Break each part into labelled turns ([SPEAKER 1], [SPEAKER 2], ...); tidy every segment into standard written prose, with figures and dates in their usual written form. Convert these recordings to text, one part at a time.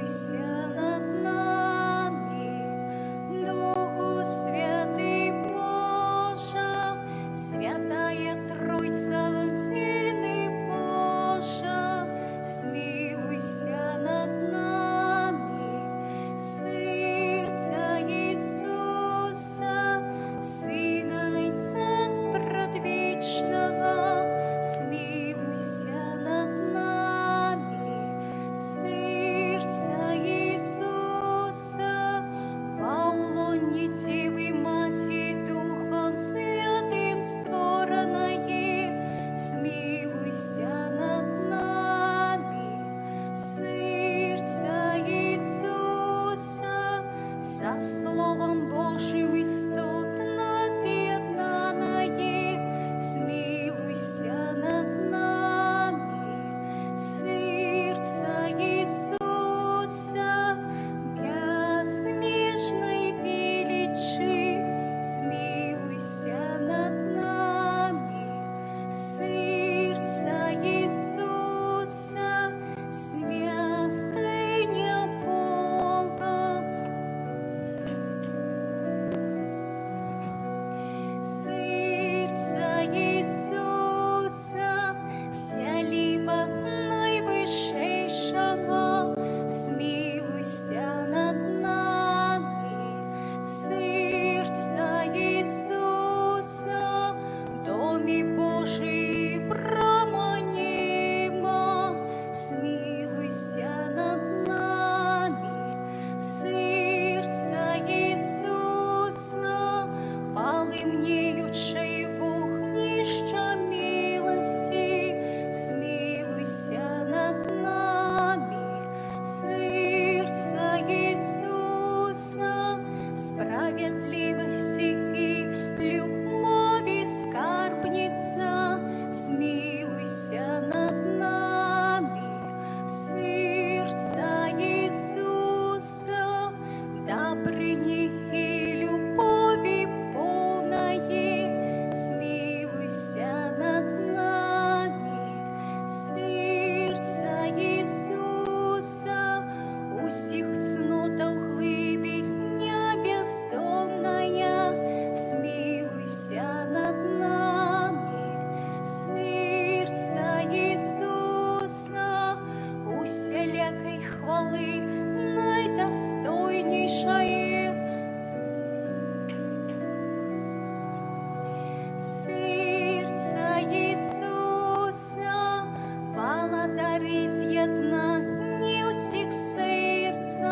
[SPEAKER 1] Змилуйся над нами, Духу Святий Божа, Святая Тройця, Єдиний Божа, змилуйся над нами, серця Ісуса, Сина Отця спрадвічного, змилуйся над нами, серця Ісуса, во лоні Діви Маті Духом Святим створеної, змилуйся над нами, серця Ісуса, за Словом Божим істотно з'єднаної, змилуйся над нами, серця Ісуса, безмежної величі, змилуйся над нами, серця Ісуса, святиня Бога. Серця Ісуса, сяліба найвищейшого, змилуйся над нами, серця Ісуса, домі Божий промонімо, змилуйся над нами, серця Ісуса, палимніючий вогнище милості, змилуйся над нами, серця Ісуса, справедливості і любові скарбниця, змилуйся над нами, серця Ісуса, добрині і любові повної, змилуйся над нами, серця Ісуса, усіх цнотах глибіння бездомная, змилуйся над нами, серця Ісуса, усілякої хвали найдостойнішої, серця Ісуса, володарі з'єднані усіх серця,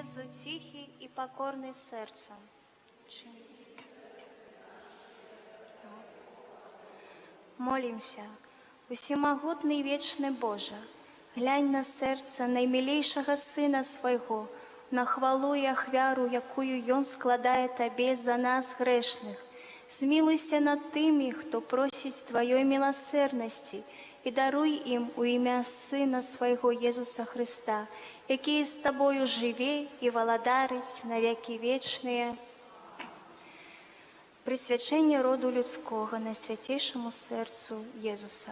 [SPEAKER 1] Єзу тихий и покорный сердцем. Молимся, усемогутный вечный Боже, глянь на серце наймилейшего Сына Свайго, на хвалу и ахвяру, якую Ён складае Табе за нас грешных. Змилуйся над тими, хто просить Твоей милосердности, и даруй им у ім'я Сына Свайго Єзуса Христа, який з Тобою живе и володарить на веки вечные. Присвячення роду людського найсвятейшему серцу Єзуса.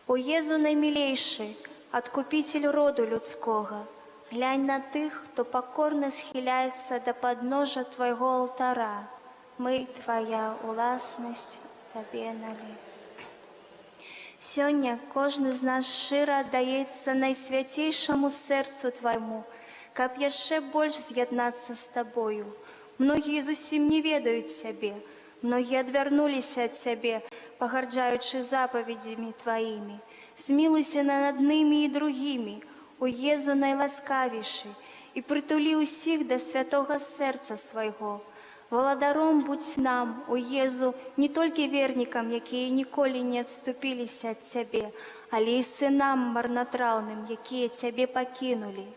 [SPEAKER 1] О Єзу наймилейший, откупитель роду людського, глянь на тих, хто покорно схиляється до подножа Твоего алтара. Мы, Твоя уласність, Тобі налі. Сьогодні кожен з нас широ отдається найсвятейшему серцу Твоему, каб яшчэ больш з'єднатися з Тобою. Многие зусім не ведают Цябе, многие отвернулись от Цябе, погарджаючи заповедями Твоими. Змилуйся над ними и другими, о Єзу найласкавіший, и притулі усіх до святого серця Свайго. Владаром будь нам, о Єзу, не толькі верникам, якія ніколі не адступіліся ад Цябе, але і сынам марнатраўным, якія Цябе пакінулі.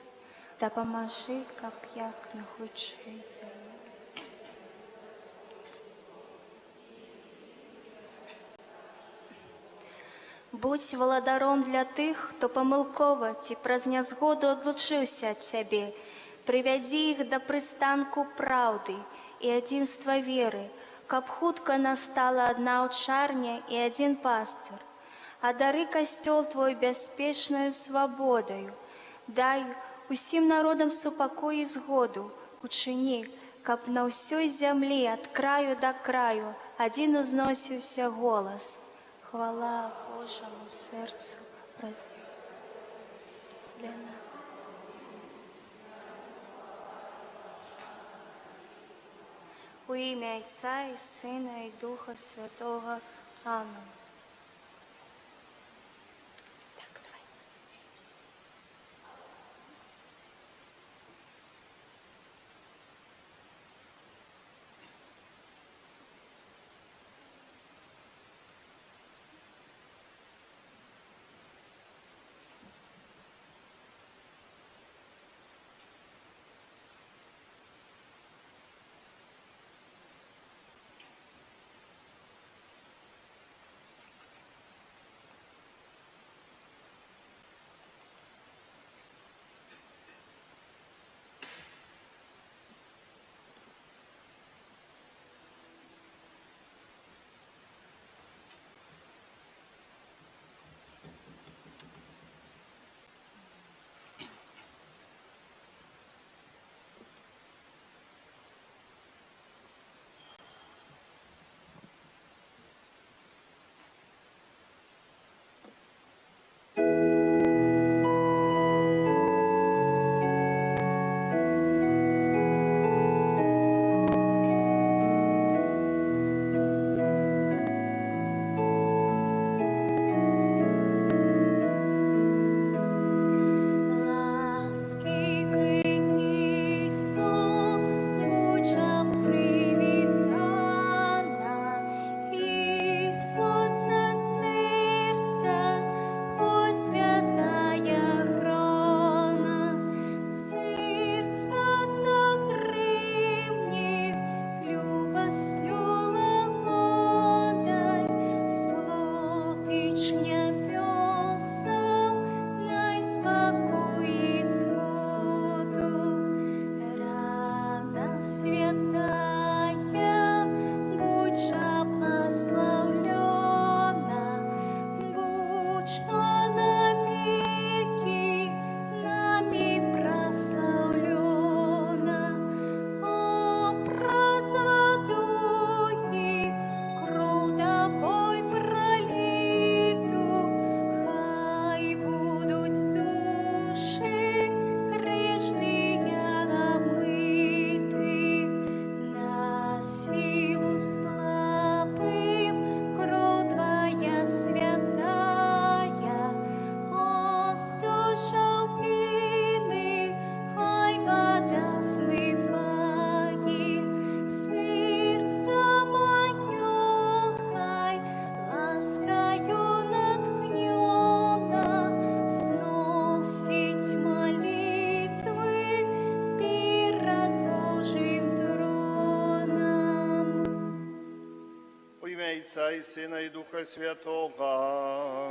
[SPEAKER 1] Дапамажы, каб як нахутчэй. Будь владаром для тых, хто памылкова ці праз нязгоду адлучыўся ад Цябе. Прывядзі іх да прыстанку праўды і адзінства веры, каб хутка настала адна аўчарня і адзін пастыр. Адары касцёл Твой бяспечнаю свабодаю. Дай усім народам супакой і згоду, учыні, каб на ўсёй зямлі ад краю да краю адзін узносіўся голас. Хвала Божьему сердцу для нас. У ім'я Отця і Сина і Духа Святого. Амінь. Славлена, будь она
[SPEAKER 2] и Сына, и Духа Святого.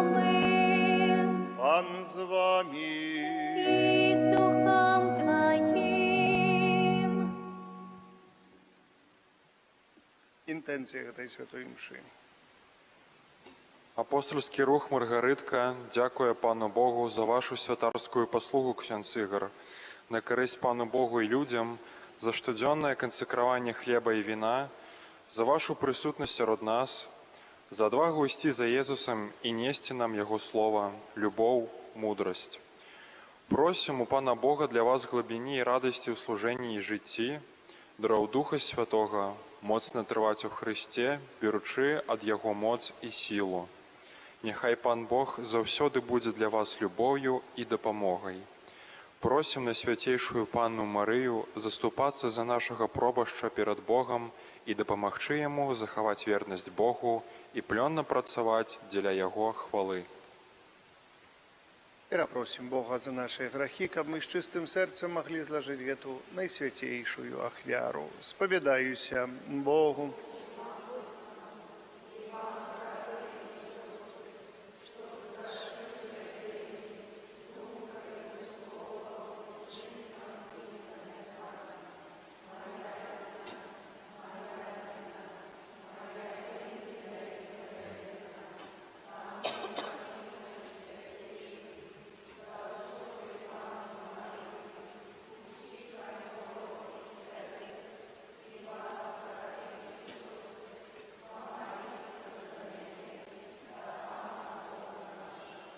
[SPEAKER 1] Амин.
[SPEAKER 2] Пан з вами.
[SPEAKER 1] И с Духом Твоим.
[SPEAKER 2] Інтенція этой святої мши.
[SPEAKER 3] Апостольський рух Маргаритка дякує Пану Богу за вашу святарську послугу, ксьондз Ігор, на користь Пану Богу и людям, за штоденное консекрование хлеба и вина, за вашу присутность сред нас, за отвагу идти за Иисусом и нести нам Его Слово, любовь, мудрость. Просим у Пана Бога для вас глибині и радости у служении и житті, даров Духа Святого, моцно тривать у Христе, беручи от Його моц и силу. Нехай Пан Бог завсёды буде для вас любов'ю і допомогою. Просим на святейшую Панну Марию заступаться за нашего пробаща перед Богом и допомогчи Ему заховать верность Богу и пленно працевать для Его хвалы.
[SPEAKER 2] И просим Бога за наши грехи, как мы с чистым сердцем могли сложить эту наисвятейшую ахвяру. Споведаюся Богу.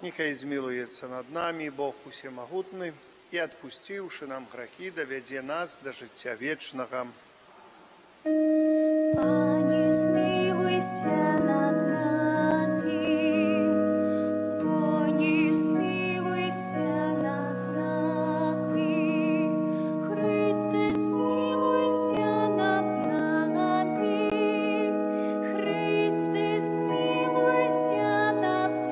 [SPEAKER 2] Нехай змилуется над нами Бог Усемогутный, и, отпустивши нам грехи, доведе нас до життя вечного.
[SPEAKER 1] Пане, смилуйся над нами. Пане, смилуйся над нами. Христе, смилуйся над нами. Христе, смилуйся над нами.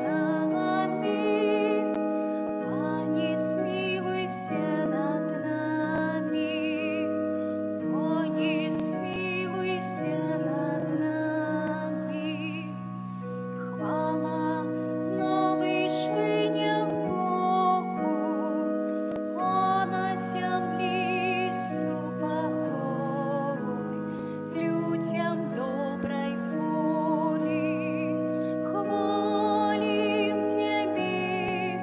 [SPEAKER 1] Пане, смилуйся над нами. Пане, смилуйся над нами. Хвала новишеньях Богу, а на землі супокой людям доброй воли. Хвалим Тебе,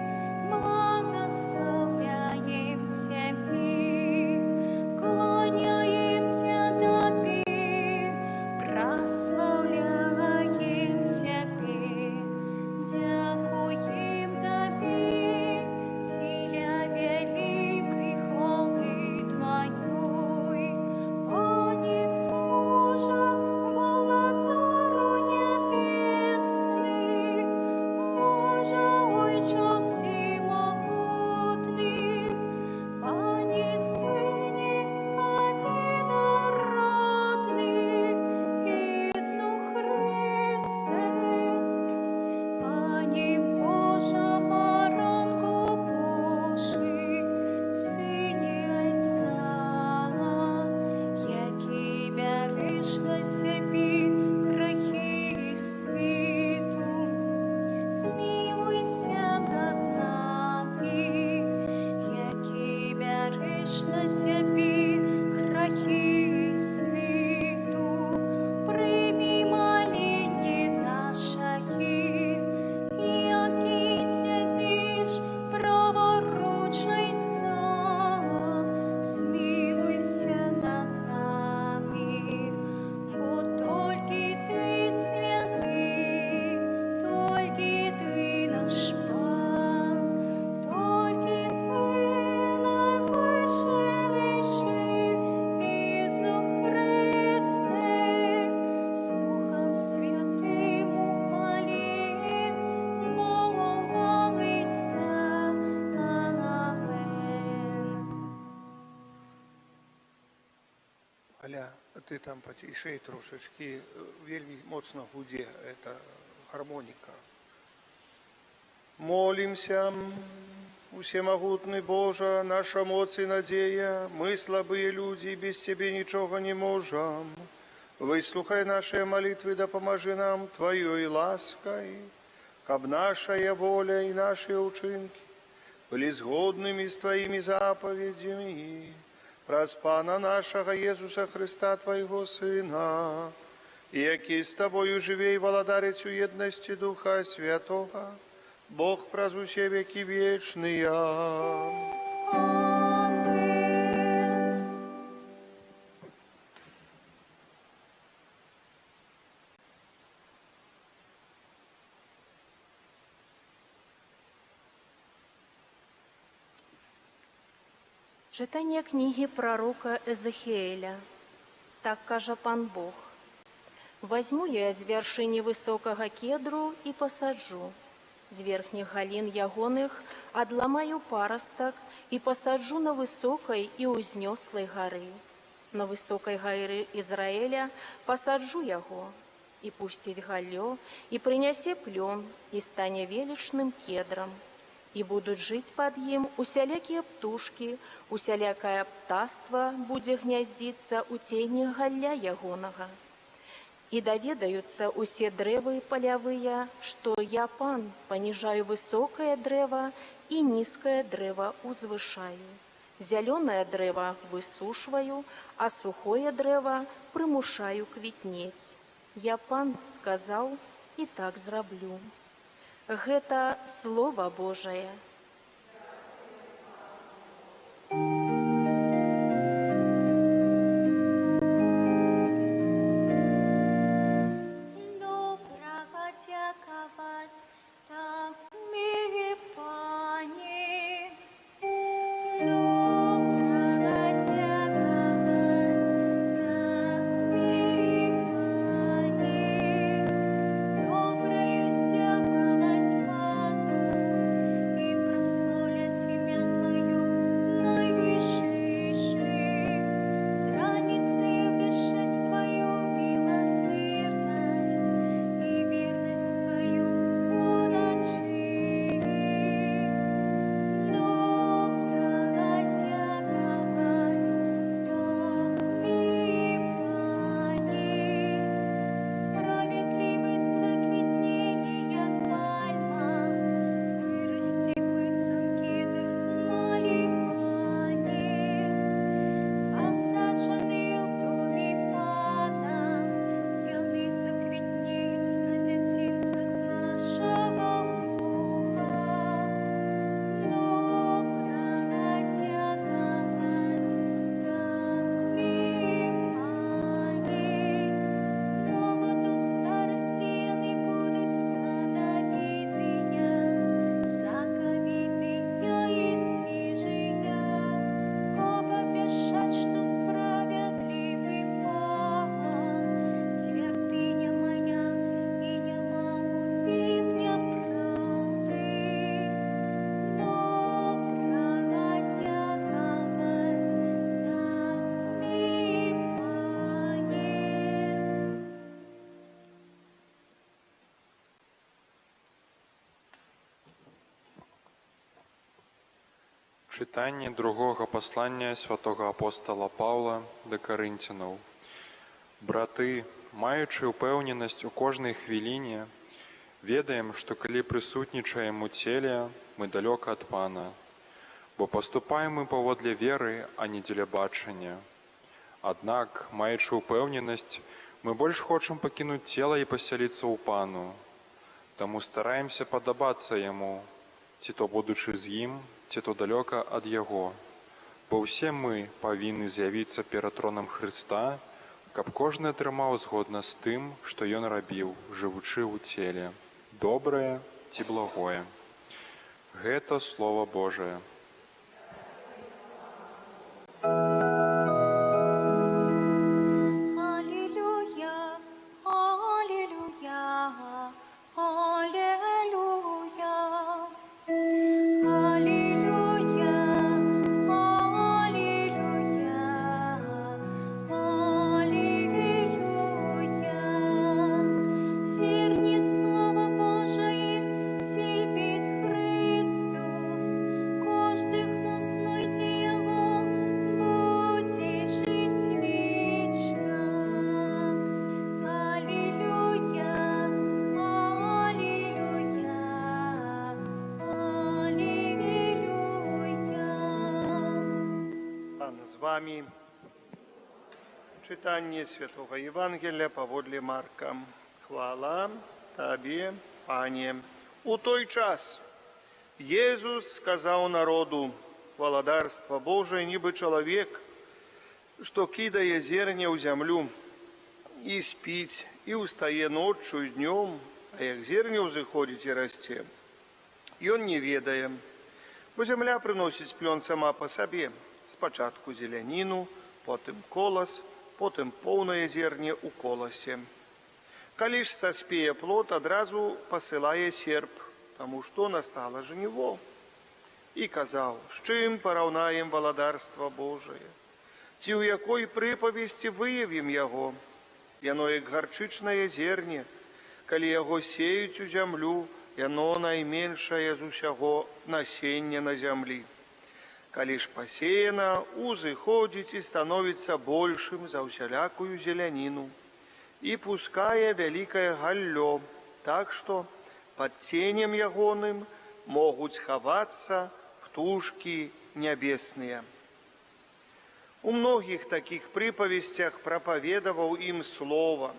[SPEAKER 1] благословляем Тебе, кланяемся Тебе, прославляем Тебе, дякуем Тебе, Теля великой хвалы Твоей. Пане Боже, володару небесный, Боже, Отче всемогутный, Пане Сыне одинородный, Иису Христе. Пане Боже, Баранку Божий, Сині Отця, який береш на собі грехи світу, змилуйся над нами, який береш на собі грехи світу, прийми моління нашої, який сидиш праворуч Отця, змилуйся над нами, бо тільки Ти святий, тільки Ти наш Пан, тільки Ти найвищий Ісус Христе, з Духом Святим у хвалі молиться. Амен.
[SPEAKER 2] Аля, ты там потишей трошечки, вельми моцно гуде эта гармоника. Молимся, Усемогутный Боже, наша моц и надея, мы слабые люди, без Тебе ничего не можем. Выслухай наши молитвы, да поможи нам Твоей лаской, каб наша воля и наши учинки были сгодными с Твоими заповедями. Праз Пана нашего Иисуса Христа, Твоего Сына, и яки с Тобою живей володарец у едности Духа Святого, Бог праз усе веки вечные.
[SPEAKER 4] Читання книги пророка Езехиэля. Так кажа пан Бог. «Возьму я з вяршыні высокага кедру і пасаджу. З верхніх галін ягоных адламаю парастак і пасаджу на высокай і ўзнёслай гары. На высокай гары Ізраэля пасаджу яго, і пусціць галлё, і прынясе плён, і стане велічным кедрам. І будуць жыць пад ім усялякія птушкі, усялякае птаства будзе гняздзіцца ў цені галля ягонага. І даведаюцца усе дрэвы палявыя, што я, пан, паніжаю высокае дрэва і нізкае дрэва узвышаю. Зялёнае дрэва высушваю, а сухое дрэва прымушаю квітнець. Я, пан, сказаў, і так зраблю». Гэта Слова Божае.
[SPEAKER 1] Добрага дзякаваць Табе, Пане. Добрага дзякаваць Табе, Пане. Добраю здзякаваць Пану і праслаўляць імя Тваё найвышэйшы. З раніцы абвяшчаць Тваю міласырнасць і вернасць Тваю уначы. Добрага дзякаваць Табе, Пане. Справядлівы свет квітнее, як пальма, вырасце быццам кедр на Лібане. Пасаджаны ў доме Пана, яны заквітнеюць на дзяцінцах нашага Бога. Добрага дзякаваць Табе, Пане. Нават у старасці яны будуць пладавітыя, сакавітыя і свежыя, каб абвяшчаць, што справядлівы Пан, цвярдыня мая, і няма ў ім няпраўды. Добрага дзякаваць Табе, Пане.
[SPEAKER 3] Чытанне другога паслання святого апостола Паўла да Карынцянаў. Браты, маючы ўпэўненасць у кожнай хвіліне, ведаем, што калі прысутнічаем у целе, мы далёка ад Пана, бо паступаем мы паводле веры, а не дзеля бачання. Аднак, маючы ўпэўненасць, мы больш хочам пакінуць цела і пасяліцца ў Пану. Таму стараемся падабацца Яму, ці то будучы з Ім, ці то далёка ад Яго. Бо ўсе мы павінны з'явіцца перад тронам Хрыста, каб кожны атрымаў згодна з тым, што ён рабіў, жывучы ў целе, добрае ці благое. Гэта Слова Божае.
[SPEAKER 1] Аллилуйя, аллилуйя, аллилуйя. Аллилуйя, аллилуйя, аллилуйя. Зірні Слова Божої, сіпід Христос,
[SPEAKER 2] з вами читання Святого Євангелія паводле Марка. Хвала Табе, Пане. У той час Иисус сказал народу: «Владарство Божие, нібы человек, что кидая зерня у землю, и спить, и устае ночью и днем, а як зерня узыходить и расте, и он не ведая, бо земля приносить плен сама по себе, спочатку зеленину, потом колос, потом полное зерня у колосе. Коли ж соспея плод, одразу посылая серп, тому что настало жниво. И казал: с чим порівнаєм владарство Божие? Ці у якої приповісті виявім його? Яно як гарчичне зерня, коли його сеють у землю, яно найменшее з усього насіння на землі. Коли ж посеяно, узыходить и становится большим за усялякую зеленину, и пуская великое галлё, так что под тенем ягоным могут сховаться птушки небесные». У многих таких приповестях проповедовал им слово,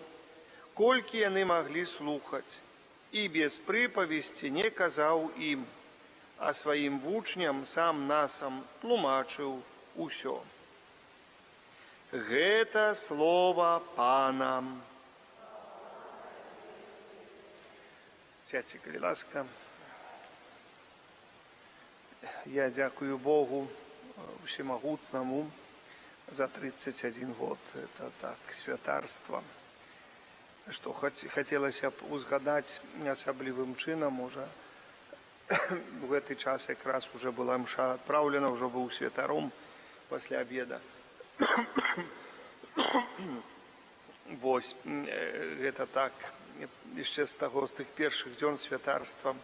[SPEAKER 2] кольки они могли слухать, и без приповести не казал им, а своим вучням сам насам тлумачил усё. Гэта слово Пана. Сядьте, коли ласка. Я дякую Богу Всемогутному за 31 год. Это так, святарство. Что хотелось б узгадать особливым чином уже. В этот час якраз уже была мша отправлена, уже был святаром после обеда. Вось, это так, еще с того, с тих перших дней святарства.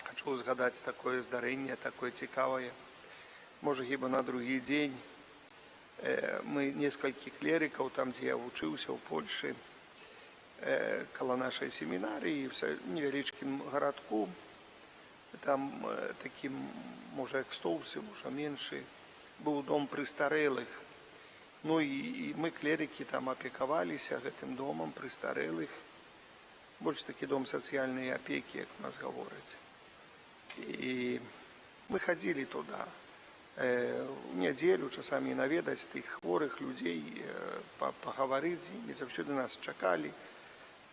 [SPEAKER 2] Хочу узгадать такое здарение, такое цікавое. Может, хіба на другий день мы несколько клериков, там, где я учился в Польше, коло нашей семинарии, в невеличким городку, там таким, може, як Стовпці, може, менше, був дом престарелих. Ну і ми, клерики, там опікувалися этим домом престарелих. Більше такий дом соціальної опіки, як у нас говорять. І ми ходили туди в неділю, часами навідати тих хворих людей, поговорити з ними, завжди нас чекали.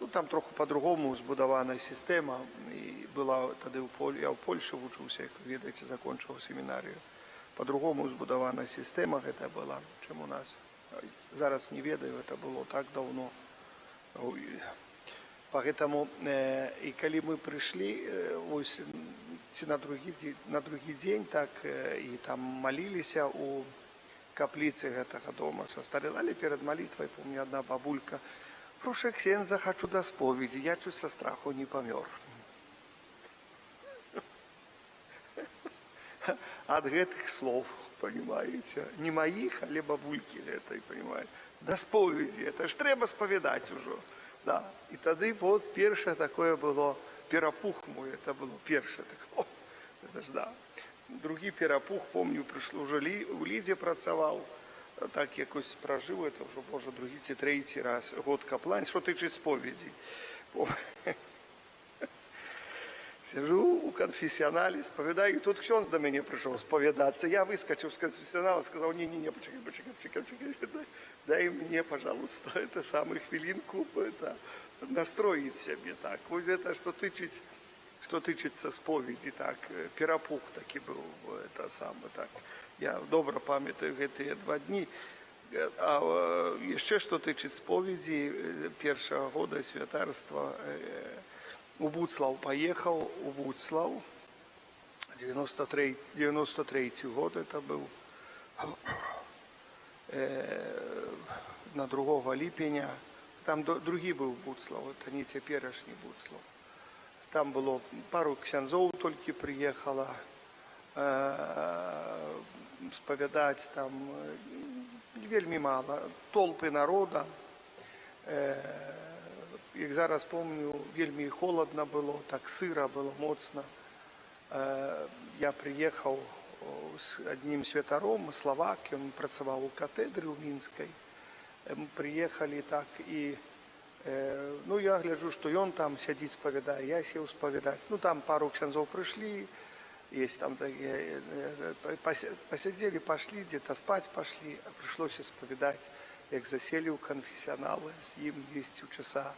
[SPEAKER 2] Ну, там трохи по-другому збудована система. І була тоді я в Польщі вчився, як ви відаєте, закінчив семінарію. По-другому збудована система це була, чим у нас. Зараз не ведаю, це було так давно. Поэтому, и когда мы пришли на другий день, так и там молились у каплицы этого дома, состарили перед молитвой, помню, одна бабулька: «Прошу ксенза, хочу до споведи, я чуть со страху не помер». От этих слов, понимаете, не моих, а бабульки этой, понимаете, до споведи, это ж треба споведать уже. Да. І тоді от перше таке було, перепух мой, це було перше таке. Це ж да. Другий перепух, пам'ятаю, прийшло, вже у Ліді працював, так якось прожив, це вже, боже, другий чи третій раз, год каплан, що тичить сповіді. Сижу у конфесіоналі, сповідаю, і тут ксьонз до мене прийшов сповідатися. Я вискочив з конфесіоналу, сказав: ні, почекай, дай мне, пожалуйста, это самую хвилинку это, настроить себе так. Вот это, что тычется споведи, так, перепух таки был, это самое так. Я добро памятаю эти 2 дни. А еще что тычить споведи першого года святарства, у Буцлав поехал, у Буцлав, 93 год это был, на 2 липня, там другий был Буцлав, это не теперешний Буцлав. Там было пару ксензов только приехало споведать, там вельми мало, толпы народа. Як зараз помню, вельми холодно було, так сиро було, моцно. Я приїхав з одним святаром, словак, ён працаваў у катедры ў Мінскай. Мы прыехалі так і ну, я гляджу, што ён там сядзіць спавядае, я сеў спавядаць. Ну, там пару ксяндзоў прыйшлі, есть там такие, посидели, пошли, где-то спать пошли, а пришлось исповедать, як засели у конфессионала, с ним есть у часа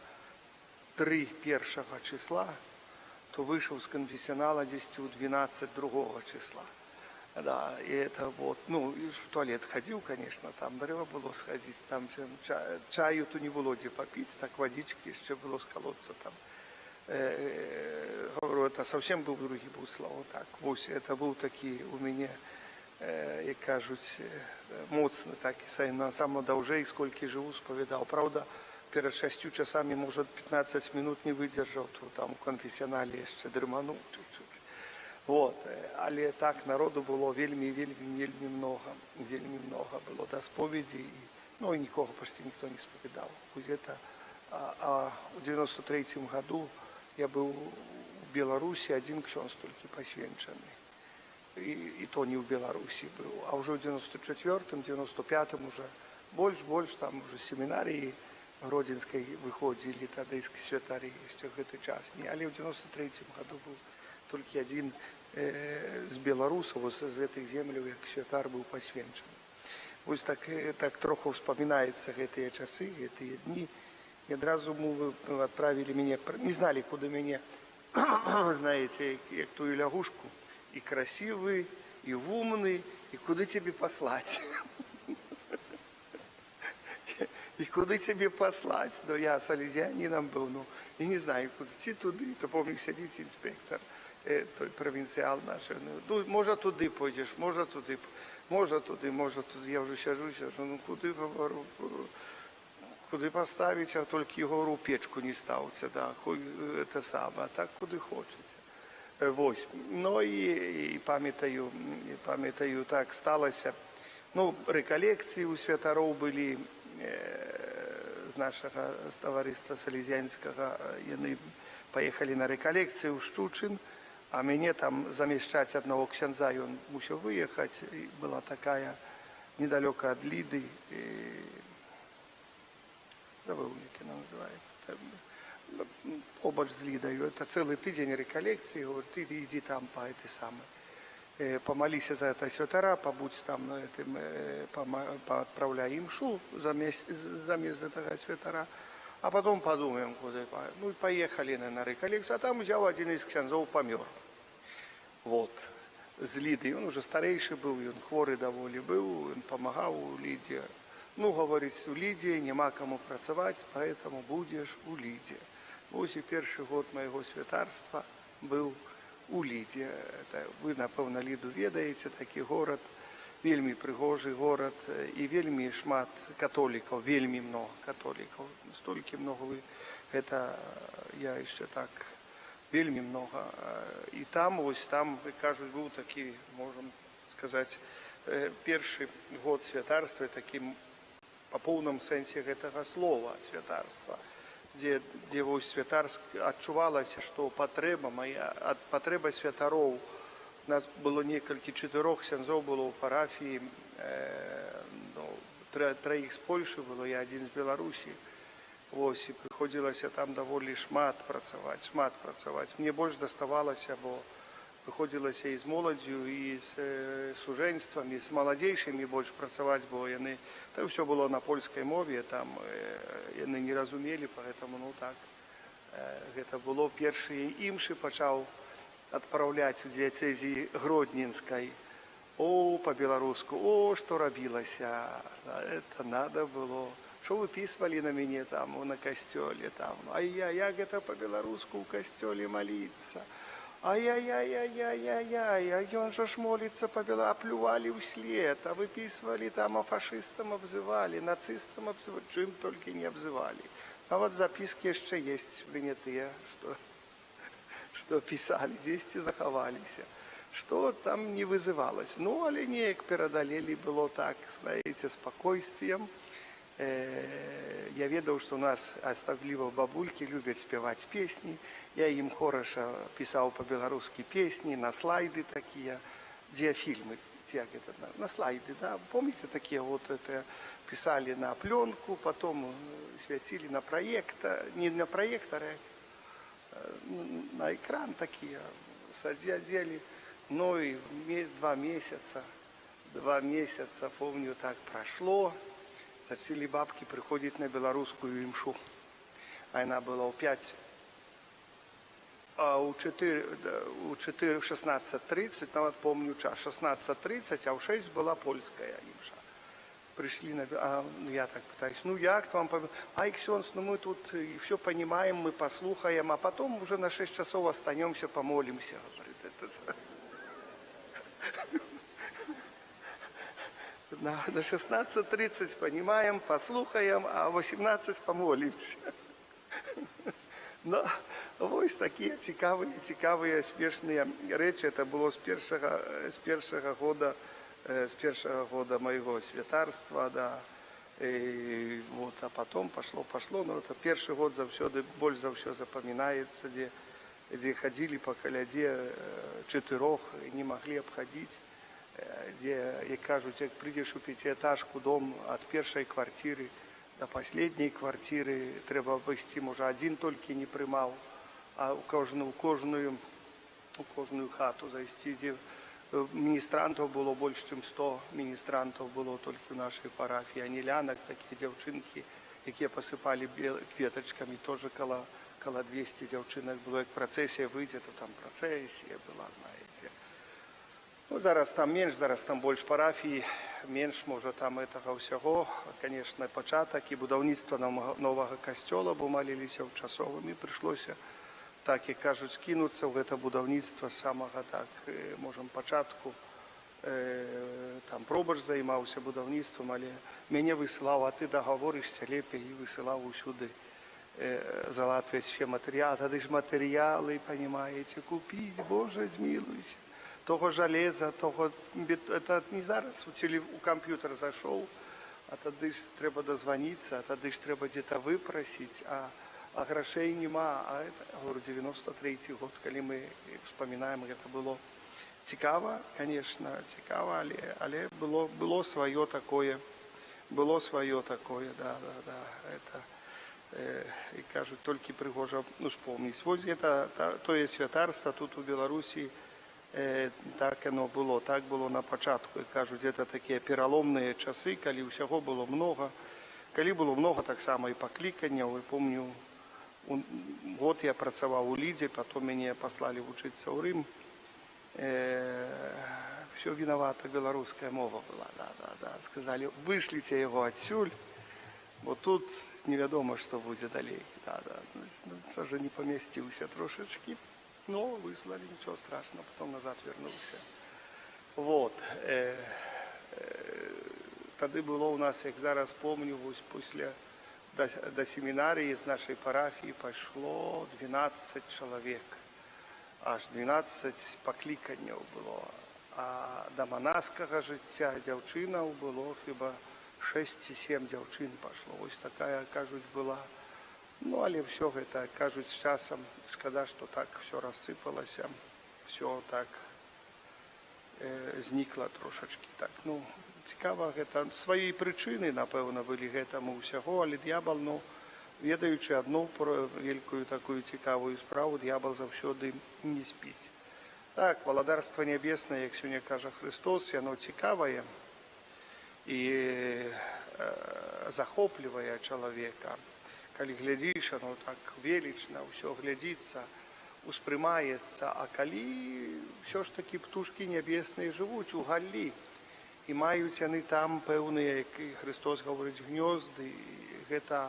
[SPEAKER 2] 3 первого числа, то вышел с конфессионала 10 у 12 другого числа. Да, и это вот, ну, и в туалет ходил, конечно, там треба было сходить, там чаю то не было где попить, так водички еще было с колодца там. Говорю, это совсем был другий був, слава так. Ось, это был такий у мене, як кажуть, моцний, так і сам довжей, скільки живу, сповідав. Правда, перед 6 часами, може, 15 минут не видержав, то там у конфесіоналі ще дриманув чуть-чуть. Вот. Але так народу було вельми много. Вельми много було до сповіді. Ну, і нікого почти ніхто не сповідав. А в 93-м году я был в Беларуси, один ксёндз только посвенчанный. И то не в Беларуси был. А уже в 94-м, 95-м уже больше, там уже семинарии Гродинской выходили, тогда из святарей еще в этот час. Але в 93-м году был только один з белорусов, з этих землей, як святар был посвенчанный. Вот так трохи вспоминаются эти часы, эти дни. И одразу мы отправили меня, не знали, куда меня, знаете, как ту лягушку, и красивый, и умный, и куда тебе послать. И куда тебе послать? Но я салезианином был, ну, и не знаю, куда идти туда. То помню, сидит инспектор, той провинциал наш. Ну, может, туда пойдешь, может, туда. Я уже сижу, ну, куда, говорю, куди поставити, а тільки його печку не ставиться, да, це саме, а так куди хочеться. Ось. Ну і пам'ятаю, так сталося. Ну, реколекції у святаров були з нашого товариства Салезіанського. Вони поїхали на реколекцію в Щучин, а мене там заміщати одного ксяндза, він мусив виїхати. Була така недалеко від Ліди, забыл, як вона називається, побач з Лідою. Це цілий тиждень реколекції, говорить, ти йди там по этой самой. Помолися за это святара, побудь там, поотправляй им шу замест этого святара, а потом подумаем, куда. Ну и поехали на реколекцию, а там взял один из ксяндзов, помер. Вот. З Ліди. Он уже старейший был, он хворый доволі был, он помогал у Ліді. Ну, говорить, у Лидии нема кому працевать, поэтому будешь у Лидии. Ось и первый год моего святарства был у Лидии. Это вы, напевно, Лиду ведаете, такий город, вельми пригожий город, и вельми шмат католиков, вельми много католиков. Столько много вы, это я еще так, вельми много. И там, ось там, кажуть, был такий, можем сказать, первый год святарства, таким по полном сенсе этого слова святарства, где отчувалось, что потреба святаров, у нас было несколько 4 ксяндзов было в парафии, 3 з Польши было, я один з Беларуси. Ось, и приходилось там довольно шмат працевать. Мне больше доставалось, бо приходилось и с молодью, и с суженством, и с молодейшими больше працевать, бо яны, там все было на польской мове, там яны не разумели, поэтому, ну так, это было первые имши почал отправлять в диецезии Гродненской. О, по-белорусски, о, что робилось, это надо было. Что выписывали на меня там, на костеле, там, ай-яй-яй, это по-белорусски у костеле молиться. Ай-яй-яй-яй-яй-яй, а он же ж молится по-белорусски, оплювали услед, а выписывали там, а фашистам обзывали, нацистам обзывали, чем только не обзывали. А вот записки еще есть принятые, что писали, здесь и заховались. Что там не вызывалось. Ну, але неяк переодолели, было так, знаете, спокойствием. Я ведал, что у нас оставливо бабульки любят спевать песни. Я им хорошо писал по-белорусски песни, на слайды такие. диафильмы, на слайды, да, помните, такие вот это писали на пленку, потом светили на проектор, не на проектор, на экран такие, садили, ну и 2 месяца, помню, так прошло, зачали бабки приходить на белорусскую имшу, она была у 5, а у 16:30, ну вот помню час, 16:30, а у 6 была польская имша. Пришли, я так пытаюсь, ну як вам, ай, Ксенс, ну мы тут и все понимаем, мы послухаем, а потом уже на 6 часов останемся, помолимся, говорит, это... На 16:30 понимаем, послухаем, а в 18 помолимся. Ну, ось такі цікаві, смішні речі. Це було з першого года моего святарства, да. И вот, а потом пошло, но это первый год больше за все запоминается, где ходили по коляде 4 и не могли обходить, где, как кажут, как придешь у 5-этажку дом от первой квартиры до последней квартиры, треба обвести, може, один тільки не приймав, а у кожную хату зайти, где міністрантів було більше, ніж 100 міністрантів було тільки в нашій парафії, а не лянок, такі дівчинки, які посипали квіточками, теж коло 200 дівчинок було, як процесія вийде, то там процесія була, знаєте. Ну, зараз там менш, зараз там більше парафій, менш, може, там этого всього. Звісно, початок і будівництво нового костьола, бо молилися в часовому, і прийшлося, так як кажуть, скинутися в це будівництво з самого, так, можемо, початку. Там пробач займався будівництвом, але мене висилав, а ти договоришся лепей, і висилав усюди за Латвію ще матеріал. Тоді ж матеріали, розумієте, купити, Боже, змилуйся. Того железа, того, это не зараз у комп'ютер зайшов, а тоді ж треба дозвонитися, а тоді ж треба десь випросити, а грошей нема. А це, говорю, 93-й год, коли ми вспоминаємо, це було цікаво, звісно, цікаво, але було своє таке, да, это, і кажуть, тільки пригоже, ну, вспомнить. Ось це, то є святарство тут у Білорусі. Так оно було, так було на початку. І кажуть, це такі переломні часи, коли всього було много. Коли було много, так само і покликання. Я пам'ятаю, год я працював у Ліді, потім мене послали вчитися у Рим. Все виновата білоруська мова була. Да. Сказали, вишліть його відсюль, бо тут невідомо, що буде далі. Да. Це вже не помістився трошечки. Но выслали, ничего страшного, потом назад вернулся. Вот. Тоді було у нас, як зараз пам'ятаю, до семінарії з нашої парафії пішло 12 чоловік. Аж 12 покликаннів було. А до монашського життя дівчинів було хіба 6-7 дівчин пішло. Ось така, кажуть, була. Ну, але все это, кажуть, з часом, шкода, що так все розсипалося, все так зникло трошечки. Так, ну, цікаво, це свої причини, напевно, були цьому всього, але дьявол, ну, ведаючи одну велику таку цікаву справу, дьявол завжди не спить. Так, Володарство Небесне, як сьогодні каже Христос, воно цікаве і захоплює чоловіка. Коли глядиш, оно так велично, все глядиться, усприймається, а коли все ж таки птушки небесні живуть у галлі, і мають вони там певні, як Христос говорить, гнізди, це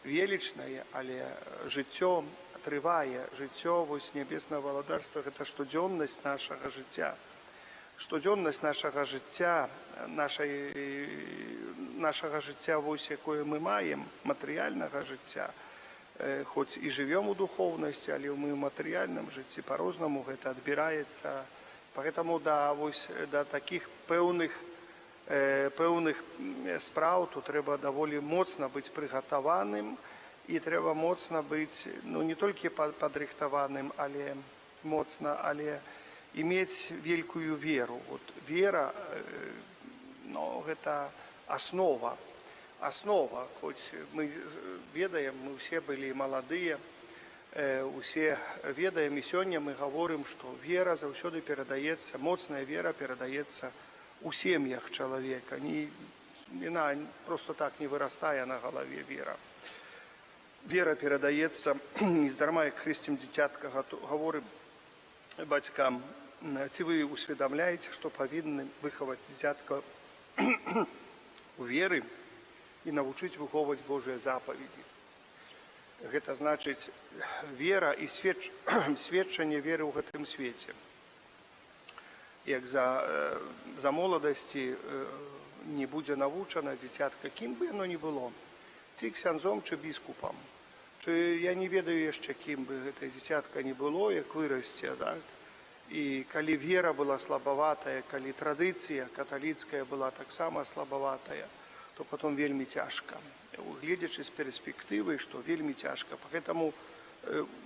[SPEAKER 2] величне, але життя триває, життя ось небесного володарства, це щоденність нашого життя. Щоденність нашого життя, нашого життя, ось яке ми маємо, матеріального життя, хоч і живемо у духовності, але ми в матеріальному житті по-разному це відбирається. Тому до таких певних справ то треба доволі моцно бути приготованим і треба моцно бути, ну, не тільки підрихтованим, але моцно, але иметь великую веру. Вот вера, ну, это основа. Основа, хоть мы ведаем, мы все были молодые, усе ведаем, и сегодня мы говорим, что вера заўсёды передаецца, моцная вера передаецца у семьях человека. Она просто так не вырастая на голове вера. Вера передаецца, нездарма, як хрестим дзіцятка, говорим бацькам, ці вы усведомляете, что повинны выховать дзіцятка у веры и научить выховывать Божие заповеди. Это значит вера и сведчанне веры ў гэтым свете. Як за молодости не будзе навучана дзіцятка, кім бы оно ни было, ці ксяндзом, чи біскупам, чи я не ведаю яшчэ, кім бы гэта дзіцятка не было, як вырасце, так? І калі вера была слабаватая, калі традыцыя каталіцкая была таксама слабаватая, то потом вельмі цяжка. Гледзячы з перспектывы, што вельмі цяжка. Поэтому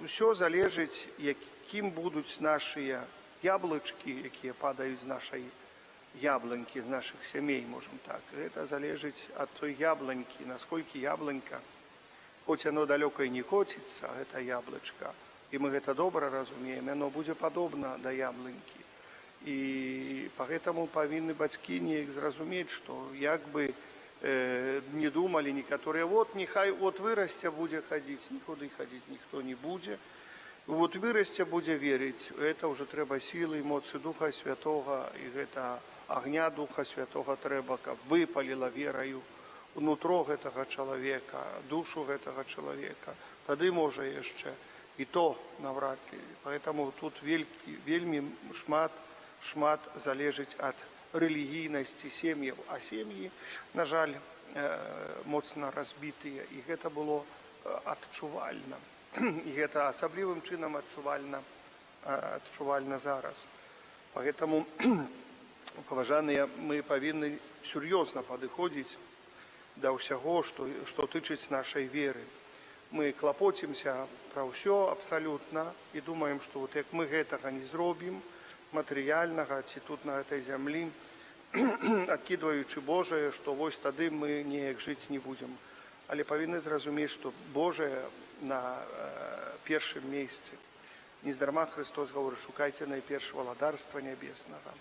[SPEAKER 2] ўсё залежыць, якім будуць нашыя яблычкі, якія падаюць з нашай яблоньки, з наших семей, можем так. Это залежить от той яблоньки, насколько яблонька, хоть оно далеко и не котится, это яблочко, и мы это добро разумеем, оно будет подобно до яблоньки. И поэтому повинны бацькі неяк зразумець, что як бы не думали некоторые, вот нехай вот вырасце будзе ходить, никуда ходить никто не будет. Вот вырасце будзе верить, это уже трэба силы и моцы Духа Святого, и это огня Духа Святого трэба, каб выпалила верою внутро гэтага чалавека, душу гэтага чалавека. Тады можа яшчэ и то навряд ли. Поэтому тут вельмі шмат залежыць от рэлігійнасці сем'яў, а сем'і, на жаль, моцна разбітыя, і гэта было адчувальна. І гэта асаблівым чынам адчувальна зараз. Поэтому, паважаныя, мы павінны сур'ёзна падыходзіць да ўсяго, што тычыць нашай веры. Мы клапоцімся пра ўсё абсалютна і думаем, што вот як мы гэтага не зробім, матэрыяльнага ці тут на гэтай зямлі, адкідваючы Божае, што вось тады мы неяк жыць не будзем. Але павінны зразумець, што Божае на першым месцы. Нездарма Христос говорит, шукайце найперш валадарства нябеснага,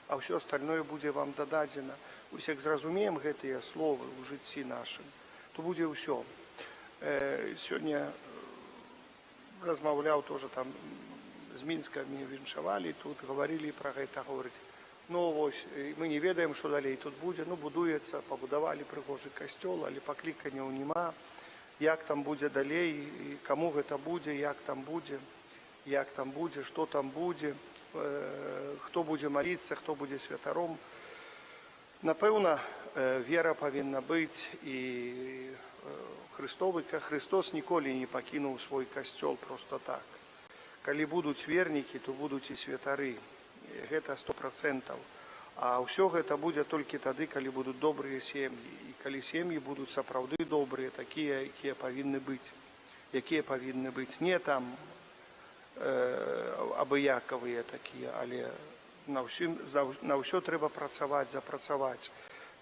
[SPEAKER 2] а ўсё остальное будзе вам дададзена. Усе як зразумеем гэтыя словы ў жыцці нашым, то будзе ўсё. Сёння размаўляў тоже там з Мінска, мяне віншавалі, тут гаварілі пра гэта, говорить, ну вось, мы не ведаем, што далей тут будзе, ну будуецца, пабудавалі прыгожы касцёл, але пакліканняў няма, як там будзе далей, і каму гэта будзе, як там будзе, што там будзе, хто будзе маліцца, хто будзе святаром. Напэўна, вера павінна быць, і Христос ніколі не пакінуў свой касцёл просто так. Калі будуць вернікі, то будуць і святары. Гэта 100%. А ўсё гэта будзе толькі тады, калі будуць добрыя сем'і. І калі сем'і будуць сапраўды добрыя, такія, якія павінны быць. Не там абыякавыя такія, але на ўсё трэба працаваць, запрацаваць.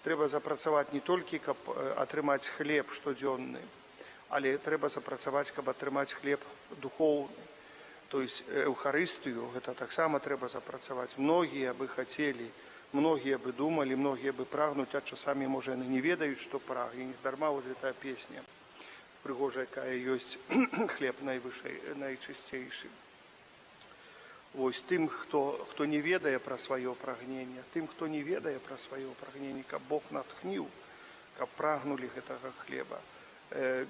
[SPEAKER 2] Трэба запрацаваць не толькі, каб атрымаць хлеб штодзённы, але трэба запрацаваць, каб атрымаць хлеб духоўны. То есть Эўхарыстыю, гэта таксама трэба запрацаваць. Многія бы хацелі, многія бы думалі, многія бы прагнуць, а часамі, можа, яны не ведаюць, што прагне. Нездарма вот эта песня прыгожая, якая ёсць, хлеб найчысцейшы. Вось тым, хто не ведае пра сваё прагненне, каб Бог натхніў, каб прагнулі гэтага хлеба.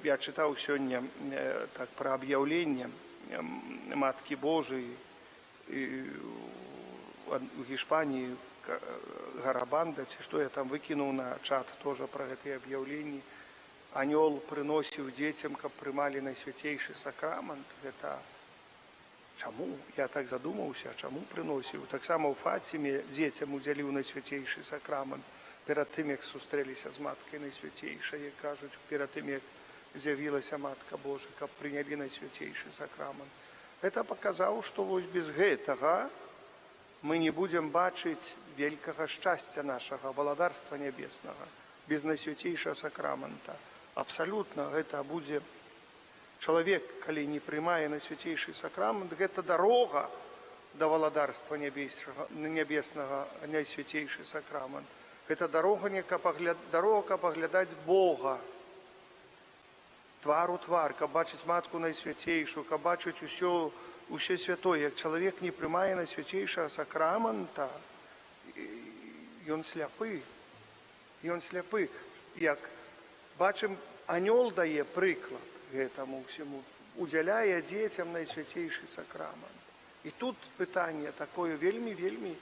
[SPEAKER 2] Я чытаў сёння так пра аб'яўленне Маткі Божией у Гішпаніі, Гарабанда, ці што я там выкінуў на чат тоже пра гэтыя аб'яўленні. Анёл прыносіў дзецям, каб прымалі найсвяцейшы сакрамент. Гэта чаму? Я так задумаўся, чаму прыносіў? Таксама ў Фаціме дзецям удзяліў найсвяцейшы сакрамент перад тым, як сустрэліся з Маткай найсвяцейшай, як кажуць, перад тым, як з'явілася Матка Божа, каб прынялі найсвяцейшы сакрамент. Гэта паказаў, што вось без гэтага мы не будем бачыць великага шчасця нашага валадарства нябеснага без найсвяцейшага сакрамента. Абсалютна гэта будзе чалавек, калі не прымае найсвяцейшы сакрамент, гэта дарога да валадарства нябеснага, найсвяцейшы сакрамент. Гэта дарога, каб аглядаць Бога твар у твар, каб бачыць матку найсвяцейшую, каб бачыць усе святое. Як чалавек не прымае найсвяцейшага сакрамента, ён сляпы. Ён сляпы. Як бачым, анёл дае прыклад гэтаму ўсяму, удзяляе дзецям найсвяцейшы сакрамент. І тут пытанне такое вельмі,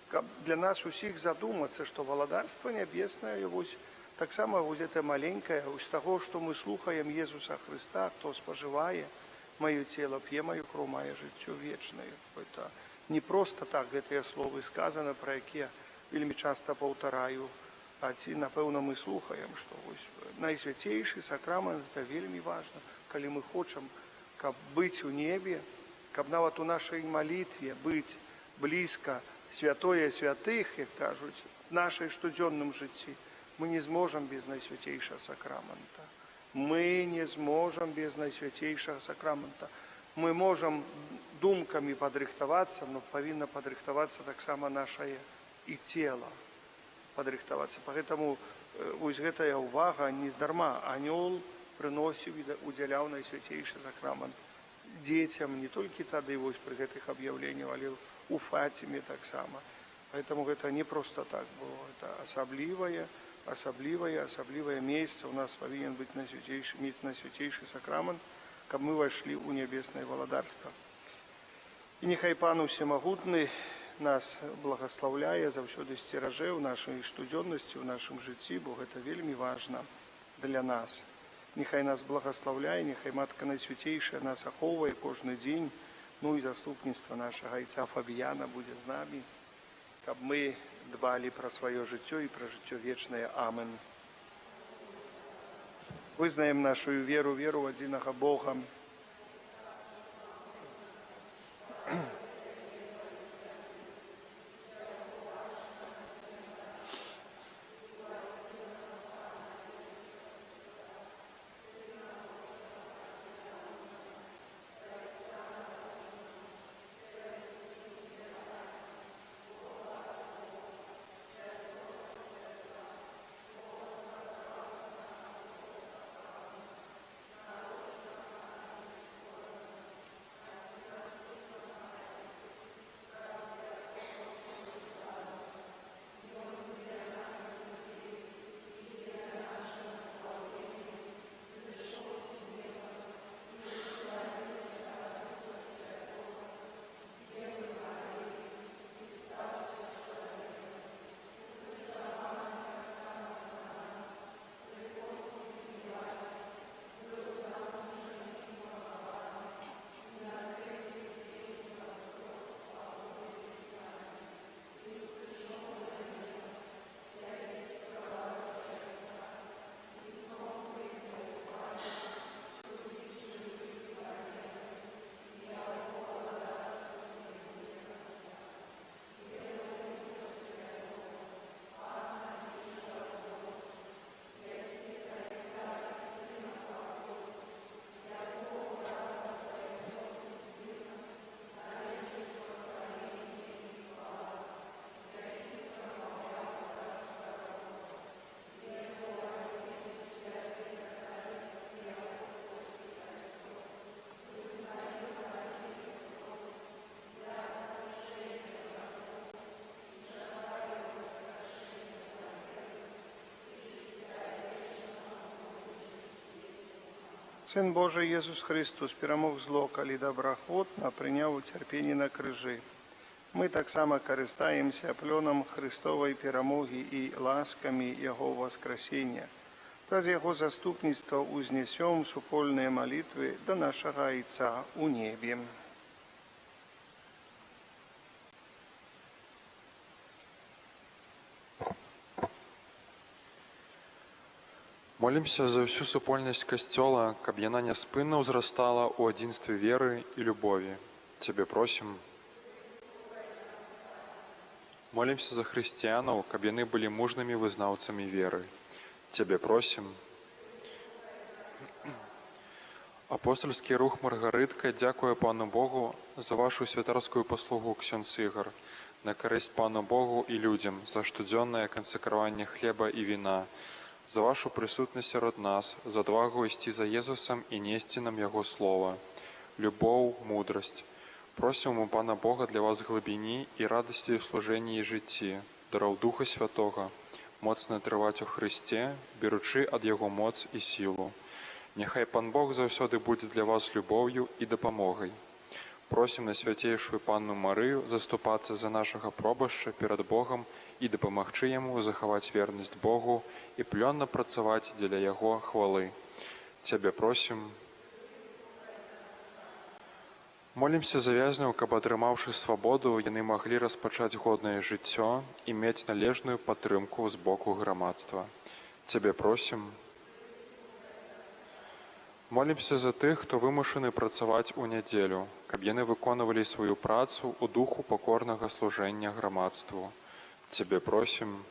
[SPEAKER 2] каб для нас усіх задумацца, што валадарства нябеснае, вось таксама вось гэта маленькае, з таго, што мы слухаем Езуса Хрыста, хто спажывае маё цела, п'е маю кроў, мае жыццё вечнае. Это не проста так гэтыя словы сказаны, пра якія вельмі часта паўтараю, а ці, напэўна, мы слухаем, што вось найсвяцейшы сакрамент – это вельмі важна, калі мы хочам, каб быць у небе, каб нават у нашай малітве быць блізка святое святых, як кажуць, в нашай штодзённым жыцці, мы не зможам без найсвяцейшага сакрамента. Мы не зможам без найсвяцейшага сакрамента. Мы можам думкамі падрыхтавацца, но павінна падрыхтавацца таксама нашае і цела. Падрыхтавацца. Поэтому вось гэтая ўвага нездарма. Анёл прыносіў і удзяляў найсвяцейшы сакрамент дзецям не толькі тады вось пры гэтых аб'яўленнях, але у Фаціме таксама. Поэтому гэта не проста так было. Это асаблівае месца у нас павінен быць мець найсвяцейшы сакрамент, каб мы ўвайшлі ў нябеснае валадарства. І няхай Пан Усемагутны нас благаслаўляе, заўсёды сцеражэ ў нашай штодзённасці, ў нашым жыцці, бо гэта вельмі важна для нас. Няхай нас благаслаўляе, няхай Матка Найсвяцейшая нас ахоўвае кожны дзень, ну і заступніцтва нашага айца Фабіяна будзе з намі, каб мы дбалі пра сваё жыццё і пра жыццё вечнае. Амен. Вызнаем нашу веру ў адзінага Бога. Сын Божий Єсус Христос перемог зло, калі добраахвотна прыняў уцярпенне на крыжы. Мы таксама карыстаемся плёнам Христовай перамогі і ласкамі Яго воскресення. Праз Яго заступніцтва узнесем супольныя малітвы да нашага Айца у небе.
[SPEAKER 3] Молімся за всю супольнасць Касцёла, каб яна няспынна ўзрастала ў адзінстве веры і любові. Цябе просім. Молимся за хрысціянаў, каб яны былі мужнымі вызнаўцамі веры. Цябе просім. Апостольскі рух Маргарытка дзякуе Пану Богу за вашу святарскую паслугу, ксёндз Ігар, на карысць Пану Богу і людзям, за штодзённае кансакраванне хлеба і віна, за вашу прысутнасць сярод нас, за адвагу ісці за Езусам і несці нам Яго слова, любоў, мудрасць. Просім у Пана Бога для вас глыбіні і радасці ў служэнні і жыцці, дароў Духа Святога, моцна трываць у Хрысце, беручы ад Яго моц і сілу. Няхай Пан Бог заўсёды будзе для вас любоўю і дапамогай. Просім на свяцейшую Панну Марыю заступацца за нашага пробашча перад Богам і дапамагчы яму захаваць вернасць Богу і плённа працаваць дзеля Яго хвалы. Цябе просім. Молімся за вязняў, каб, атрымаўшы свабоду, яны маглі распачаць годнае жыццё і мець належную падтрымку з боку грамадства. Цябе просім. Молімся за тых, хто вымушаны працаваць у нядзелю, каб яны выконвалі сваю працу ў духу пакорнага служэння грамадству. Цябе просім.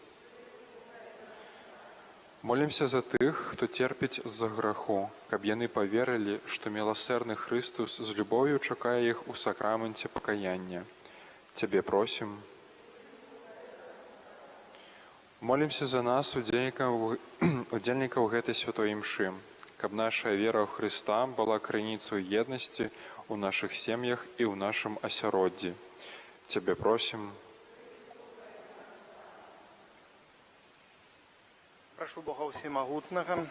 [SPEAKER 3] Молімся за тых, хто церпіць з-за граху, каб яны паверылі, што міласэрны Хрыстус з любоўю чакае іх у сакраменце пакаяння. Цябе просім. Молімся за нас, удзельнікаў гэтай святой імшы, каб наша вера ў Хрыста была крыніцаю еднасці ў нашых сем'ях і ў нашым асяроддзі. Цябе просім.
[SPEAKER 2] Прашу Бога Всемагутнага,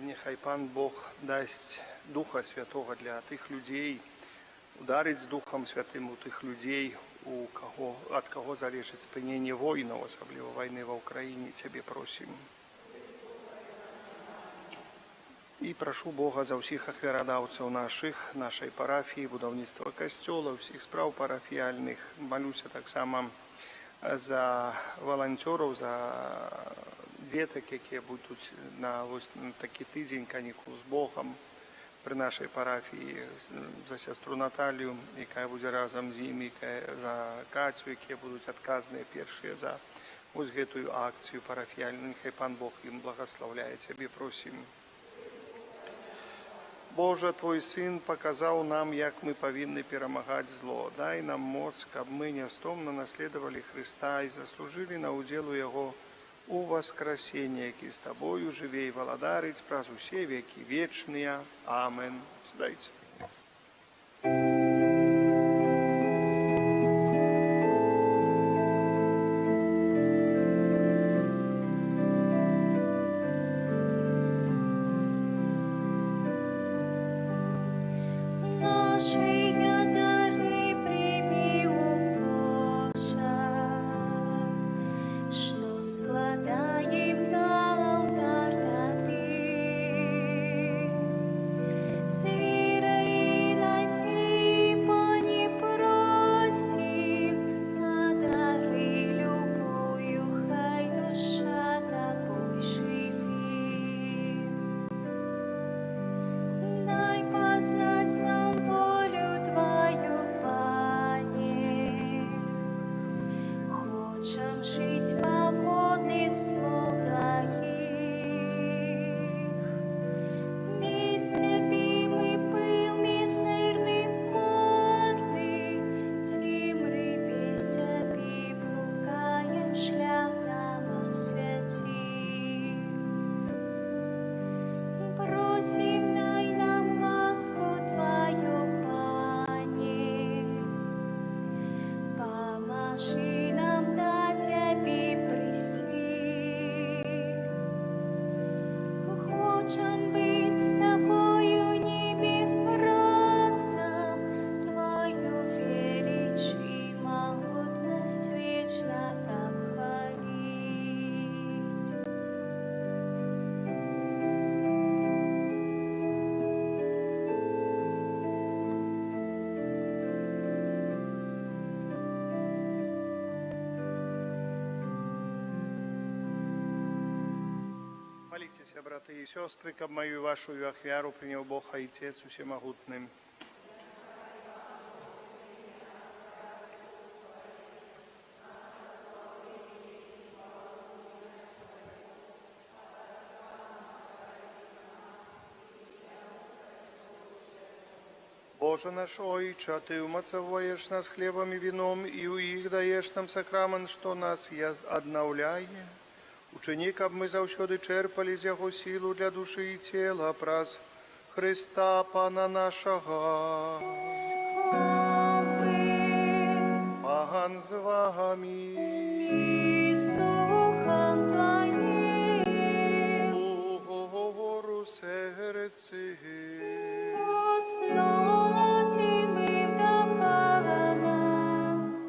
[SPEAKER 2] нехай Пан Бог дасць Духа Святога для тых людзей, ударыць Духам Святым у тых людзей, ад каго залежыць спыненне войнаў, асабліва вайны ва ўкраіне. Цябе просім. І прашу Бога за ўсіх ахвярадаўцаў нашай парафіі, будаўніцтва касцёла, ўсіх спраў парафіяльных. Малюся таксама за валанцёраў, за дзетак, якія будуць на такі тыдзень канікул з Богам пры нашай парафіі, за сястру Наталію, якая будзе разам з імі, за Кацю, якія будуць адказныя першыя за вось гэтую акцыю парафіяльную. Нехай Пан Бог ім благаслаўляе. Цябе просім. Божа, Твой Сын паказаў нам, як мы павінны перамагаць зло. Дай нам моц, каб мы нястомна наследавалі Хрыста і заслужылі на ўдзел у Яго у васкрасенні, які з Табою жыве і валадарыць праз усе векі вечныя. Амен. Сідайце. Моліцеся, браты і сёстры, каб маю і вашу ахвяру прыняў Бог Айцец Усемагутны. Боже наш Ойче, Ты умацовуешь нас хлебом и вином, и у их даешь нам сакрамент, что нас одновляє. Учини, каб ми завсёды черпали з Його силу для души и тела, праз Христа Пана нашого.
[SPEAKER 1] Аминь.
[SPEAKER 2] Пан з вами.
[SPEAKER 1] И с духом Твоим.
[SPEAKER 2] Угору серці.
[SPEAKER 1] Возносим их до Пана.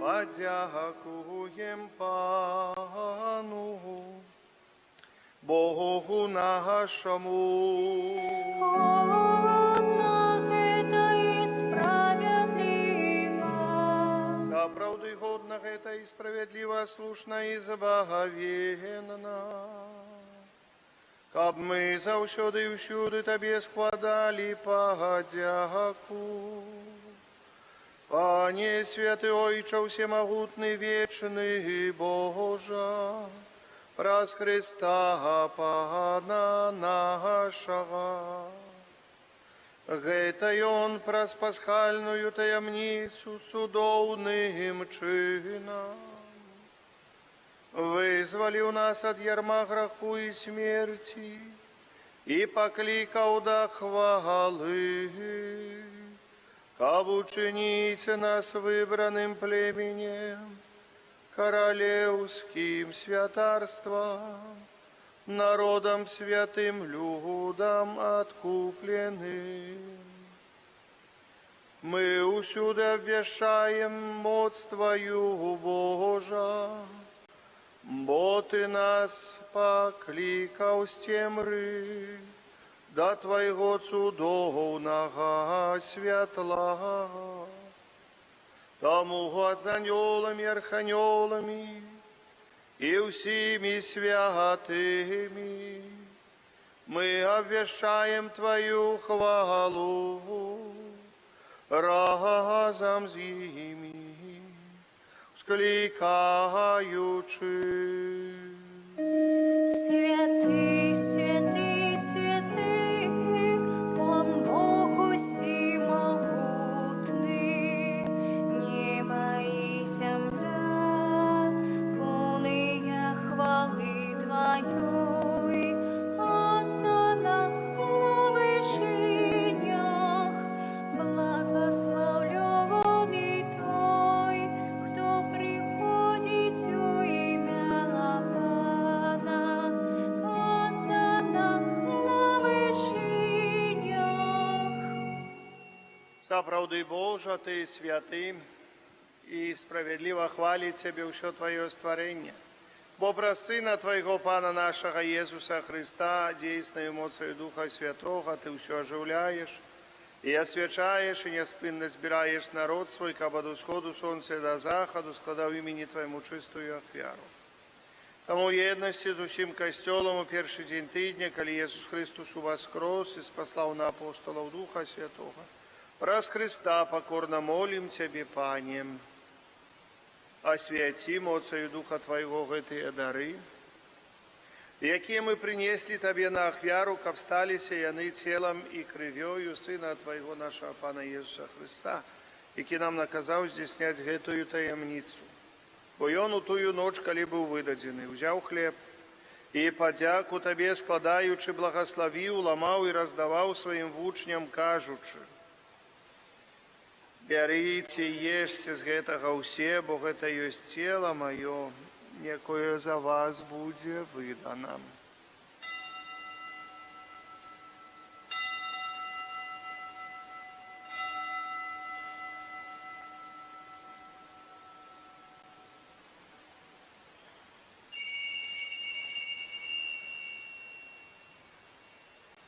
[SPEAKER 2] Подякуєм Пану, Богу нашому.
[SPEAKER 1] Однако это и справедливо.
[SPEAKER 2] За правды годно это и справедливо, слушно и заблаговенно. Каб мы завсёды и всюди Тебе складали подяку. Пане святый Ойче, всемогутный, вечный Боже, праз Христа Пана нашего. Гэта Он праз пасхальную таямницу цудоўным чином вызволил нас от ярма граху и смерти и покликал до хвалы, каб учинить нас выбранным племенем, королевским святарством, народом святым, людом откупленным. Мы усюди обвешаем моц Твою, Божа, бо Ты нас покликал с темры до Твоего цудовного святла. Тому от анёлами, арханёлами и всеми святыми мы обвешаем Твою хвалу разом с ними, вскликаючи.
[SPEAKER 1] Святый, святый, святый, Он Бог всемогутный, небо и земля, полные хвалы Твоей, осана на вышинях, благословленный Той, кто приходит у имя Пана, осана на вышинях.
[SPEAKER 2] За правдой Божа, Ты святый, и справедливо хвалит Тебе все Твое створение. Бо про Сына Твоего, Пана нашего Иисуса Христа, действенной мощью Духа Святого, Ты все оживляешь, и освячаешь, и неспинно збираешь народ свой, каб от усходу сонця до заходу складав імені Твоєму чистую ахвяру. Тому в єдності з усім костьолом у перший день тижня, коли Ісус Христос воскрес і спаслав на апостолов Духа Святого, праз Христа покорно молим Тебе, Пане, освяти моцею Духа Твоего гэтыя дары, якія мы принесли Тебе на ахвяру, каб сталіся яны целом и крывёю Сына Твоего, нашего Пана Иисуса Христа, які нам наказаў здзяйсняць гэтую таямніцу. Бо Ён у тую ноч, калі быў выдадзены, узяў хлеб і падзяку Табе складаючы благословіў, ламаў і раздаваў сваім вучням, кажучы: «Бярыце, ешце з гэтага ўсе, бо гэта ёсць цела маё, якое за вас будзе выдано».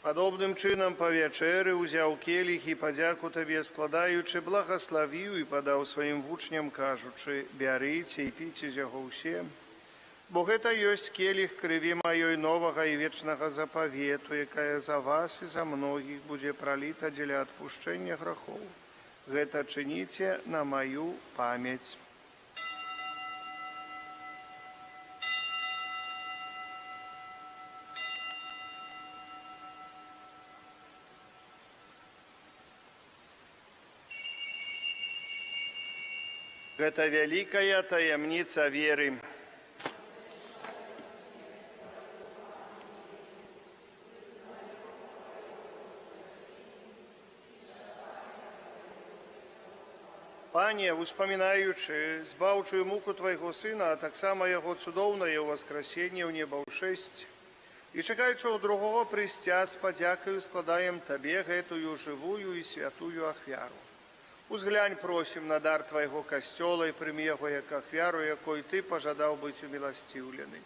[SPEAKER 2] Падобным чынам па вячэры ўзяў келіх і падзяку Табе складаючы, благаславіў і падаў сваім вучням, кажучы: «Бярыце і піце з яго ўсе, бо гэта ёсць келіх крыві маёй новага і вечнага запавету, якая за вас і за многіх будзе праліта дзеля адпушчэння грахоў. Гэта чыніце на маю памяць». Гэта вялікая таямніца веры. Пане, успамінаючы збаўчую муку Твайго Сына, а таксама Яго цудоўнае ўваскрасенне ў неба ў шэсць, і чакаючы ў другого прыйсця, з падзякаю складаем Табе гэтую жывую і святую ахвяру. Узглянь, просім, на дар Твайго касцёла і прымі яго як ахвяру, якой Ты пажадаў быць уміласціўлены.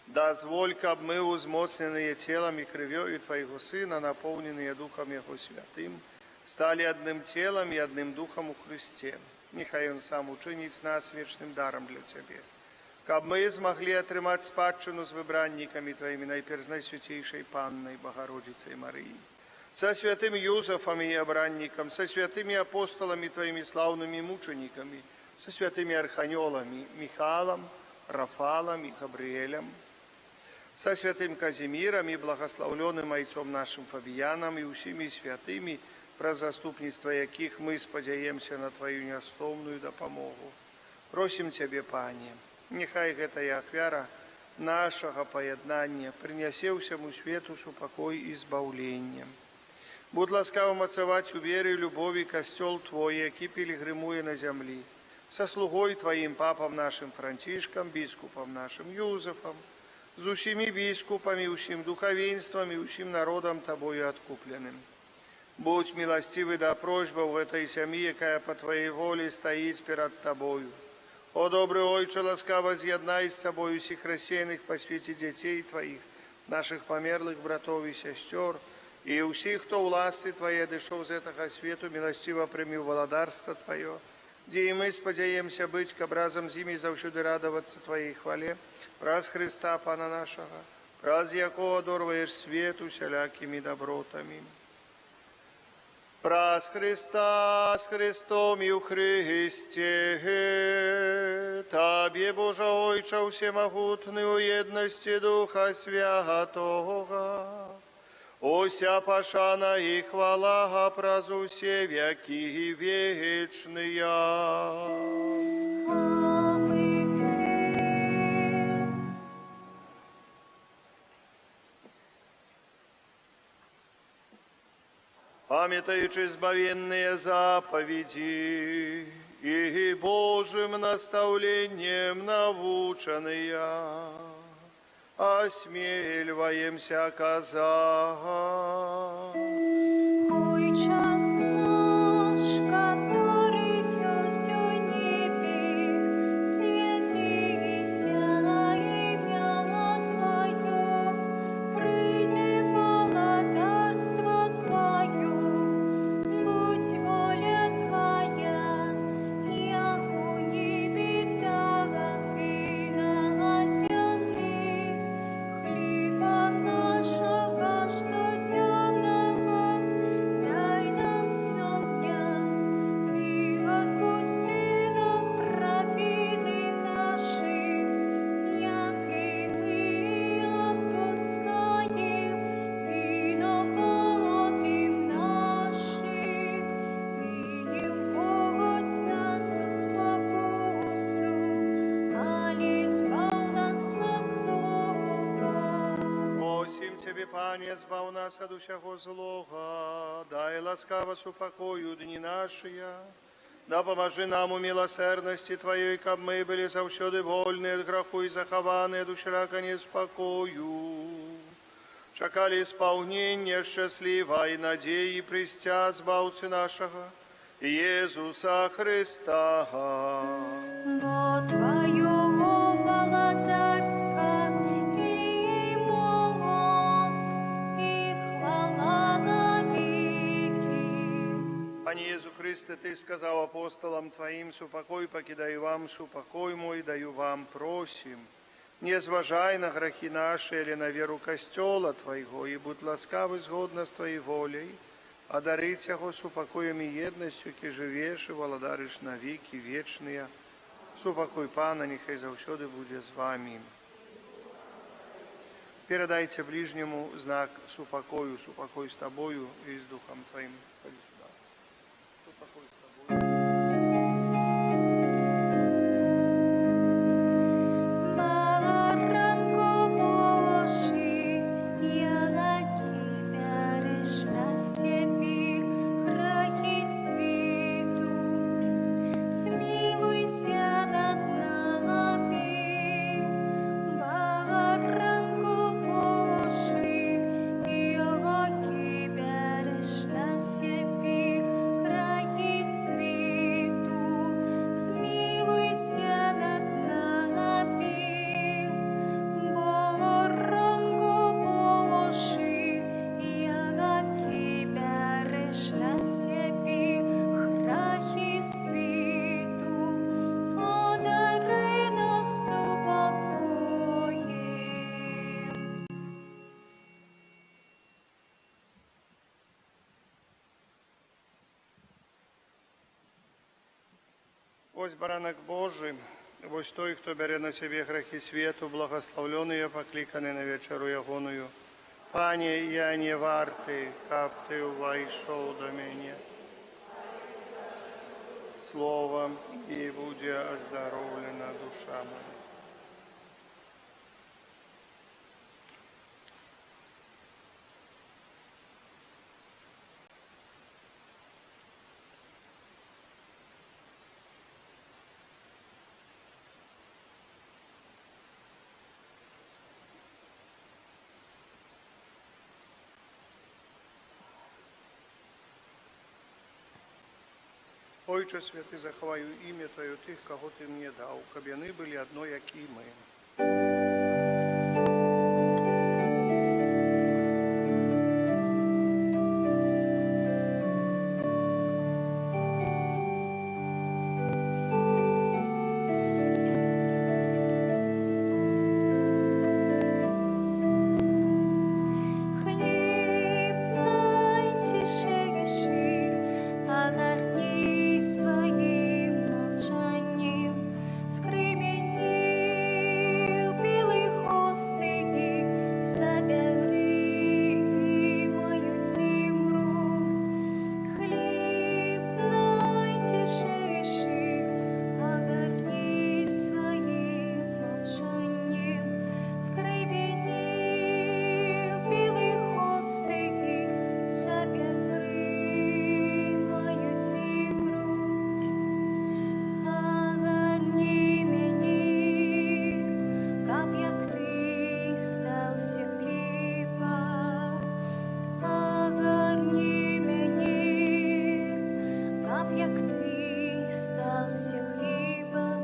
[SPEAKER 2] Дазволь, каб мы, узмоцненыя целам і крывёю Твайго Сына, напоўненыя Духам Яго Святым, сталі адным целам і адным Духам у Христе. Нехай Ён сам учыніць нас вечным дарам для Цябе. Каб мы змаглі атрымаць спадчыну з выбраннікамі Тваімі, найперш Найсвяцейшай Паннай Багародзіцай Марыі, са святым Юзафам і абраннікам, са святымі апосталамі Тваімі слаўнымі мучанікамі, са святымі арханёламі Міхалам, Рафалам і Габрыэлем, са святым Казімірам і благаслаўлёным айцом нашым Фабіянам і ўсімі святымі, праз заступніцтва якіх мы спадзяемся на Тваю нястомную дапамогу. Просім Цябе, Пане, няхай гэтая ахвяра нашага паяднання прынясе ўсяму свету супакой і збаўленне. Будь ласкаў мацаваць у веры і любові касцёл Твой, які пілігрымуе на зямлі, са слугой Тваім папам нашым Францішкам, біскупам нашым Юзафам, з усімі біскупамі, усім духавенствам і усім народам Табою адкупленым. Будь милостивый до просьбаў гэтай сям'і, якая по Твоей волі стаіць перад Табою. О, добрый Ойче, ласкава з'яднай з Табою всіх рассеяных па свеце дзяцей Тваіх, наших памерлых братоў і сясцёр, і ўсіх, хто ў ласцы Твае адышоў з гэтага свету, милостиво прымі ў валадарства Тваё, дзе і мы спадзяемся быць, каб разам з імі заўсёды радавацца Тваей хвале, праз Христа Пана нашага, праз якого адорваеш свет усялякімі добротамі. Праз Христа, с Христом і ў Христе, Табе, Божа Ойча, всемогутный, у єдності Духа Святого, уся пашана і хвала праз усе веки вечные. Памятаючи збавенные заповеди и Божьим наставлением наученные, осмеливаемся казать.
[SPEAKER 1] Ойче наш, которых есть у небе, святися имя Твое, приди владарство Твое, будь воля Твоя, як у небе, так и на земле. Хлеба нашего штоденного дай нам сегодня, и отпусти нам провины наши, як и мы отпускаем виноватым нашим, и не вводь нас в спокусу, али избав нас от злого.
[SPEAKER 2] Просим Тебе, Пане, збав нас от усякого злого, дай ласкаво супокою дни наши, да поможи нам у милосердности Твоей, каб мы были завсёды вольны от греху и захованы от усяка неспокою. Чакали исполнения счастливой надеи престя збавцы нашего, Иисуса Христа.
[SPEAKER 1] Бо Твоего владарства и моц, и хвала навеки.
[SPEAKER 2] Пане Иисус Христе, Ты сказал апостолам Твоим, супокой покидаю вам, супокой мой даю вам, просим. Не зважай на грехи наши или на веру костела Твоего, и будь ласкавый згодно с Твоей волей, а дарить Его супокоем и едностью, ки живешь и владариш на веки вечные. Супокой Пана, нехай завсёды буде з вами. Передайте ближнему знак супокою, супокой с Тобою и с Духом Твоим. Ходи сюда. Супокой с Тобою. Ось баранок Божий, ось той, хто бере на себе грехи світу, благословлений, покликаний на вечеру ягоную. Пане, я не вартий, каб ти увійшов до мене. Словом, і буде оздоровлена душа моя. Отче святий, заховаю ім'я Твоє тих, кого Ти мені дав, щоб вони були одно, як і ми.
[SPEAKER 1] Хліб найтішейший, огорни своїм мовчанням, скрименів білих остиї, забери мою тімру. Хліб найтішейший, огорни своїм мовчанням, скрименів білих остиї, забери мою тімру. Огорни мені, каб як ти стався хліба. Огорни мені, каб як ти стався хліба.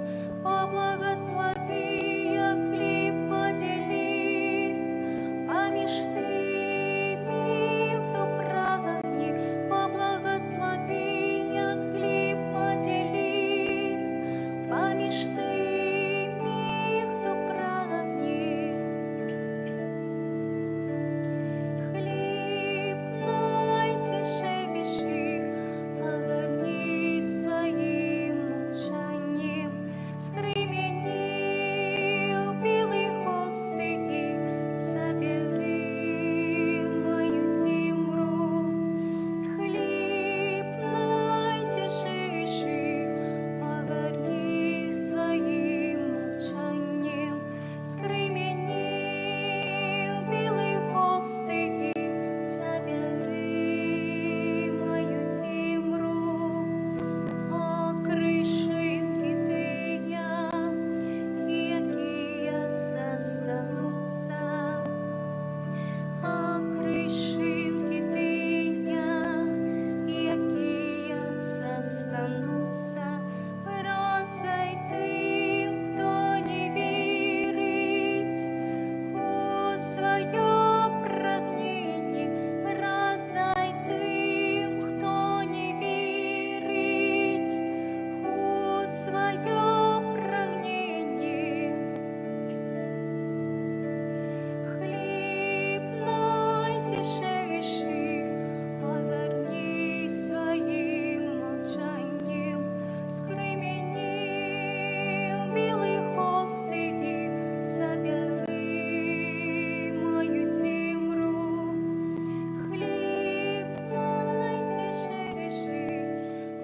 [SPEAKER 1] Поблагослови, як хліб поділи, поміж тими, хто прагне. Поблагослови, як хліб поділи, поміж тими, хто прагне. Хліб найтішейший, огорни своїм мовчанням, скрименів білих остиї, забери мою тімру. Хліб найтішейший, огорни своїм мовчанням, скрименів білих остиї, забери мою тімру. О, кришинки тия, які застануться. О, кришинки тия, які застануться. Роздай тим, хто не вірить у своє прагнення. Роздай тим, хто не вірить у своє прагнення. Хліб найтішейший, огорни своїм мовчанням, скрименів білих остиї, забери мою тімру. Хліб найтішейший,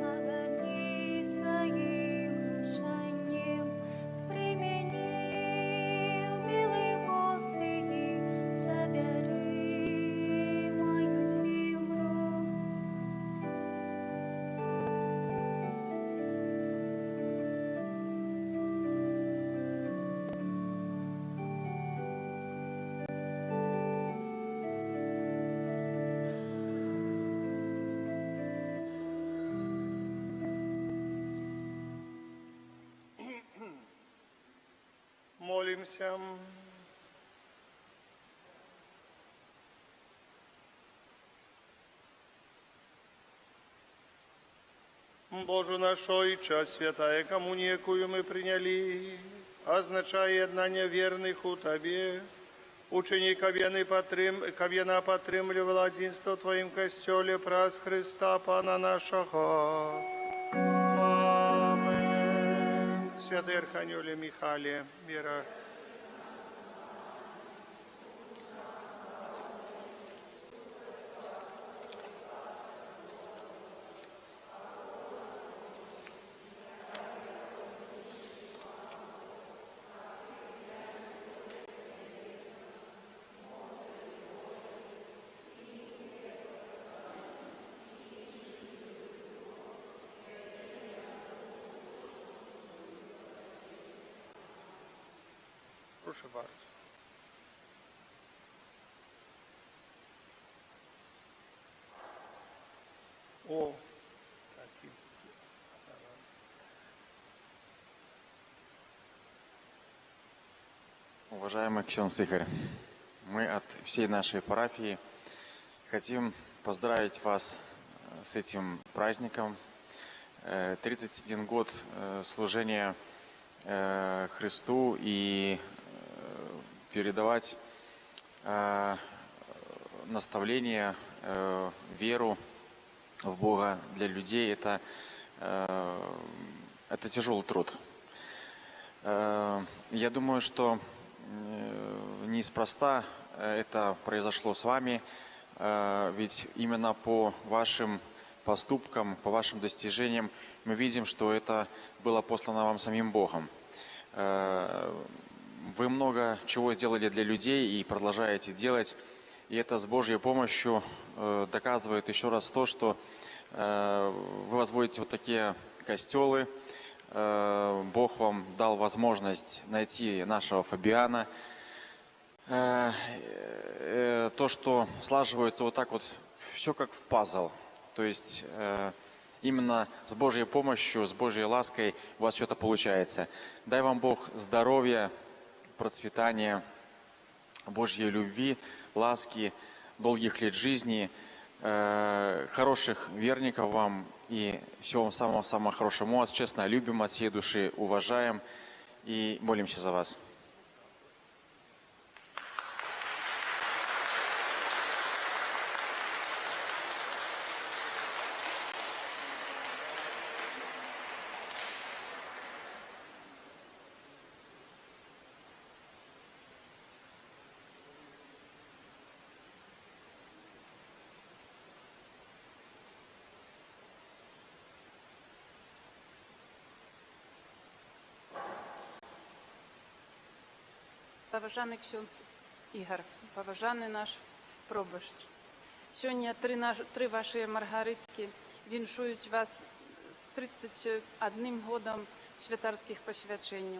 [SPEAKER 1] огорни своїм мовчанням, скрименів білих остиї, забери мою тімру.
[SPEAKER 2] Молимся. Боже наш Отче, святая коммуния, якую мы приняли, означає єднання вірних у Тобі. Учені кав'яна підтримувала одинство в Твоїм костьолі праз Христа, Пана нашого. Аминь. Святый Архангеле Михаиле, мира. Proszę bardzo. O, taki.
[SPEAKER 5] Уважаемый ксенз Игорь, мы от всей нашей парафии хотим поздравить вас с этим праздником. 31 год служения Христу и передавать наставление, веру в Бога для людей – это тяжелый труд. Я думаю, что неспроста это произошло с вами, ведь именно по вашим поступкам, по вашим достижениям мы видим, что это было послано вам самим Богом. Вы много чего сделали для людей и продолжаете делать, и это с Божьей помощью доказывает еще раз то, что вы возводите вот такие костелы. Бог вам дал возможность найти нашего Фабиана. То, что слаживается вот так вот, все как в пазл. То есть именно с Божьей помощью, с Божьей лаской у вас все это получается. Дай вам Бог здоровья, процветания, Божьей любви, ласки, долгих лет жизни, хороших верников вам и всего вам самого-самого хорошего. Мы вас честно любим от всей души, уважаем и молимся за вас.
[SPEAKER 6] Поважаний ксьонз Ігор, поважаний наш пробощ. Сьогодні три ваші маргаритки віншують вас з 31 годом святарських посвячень.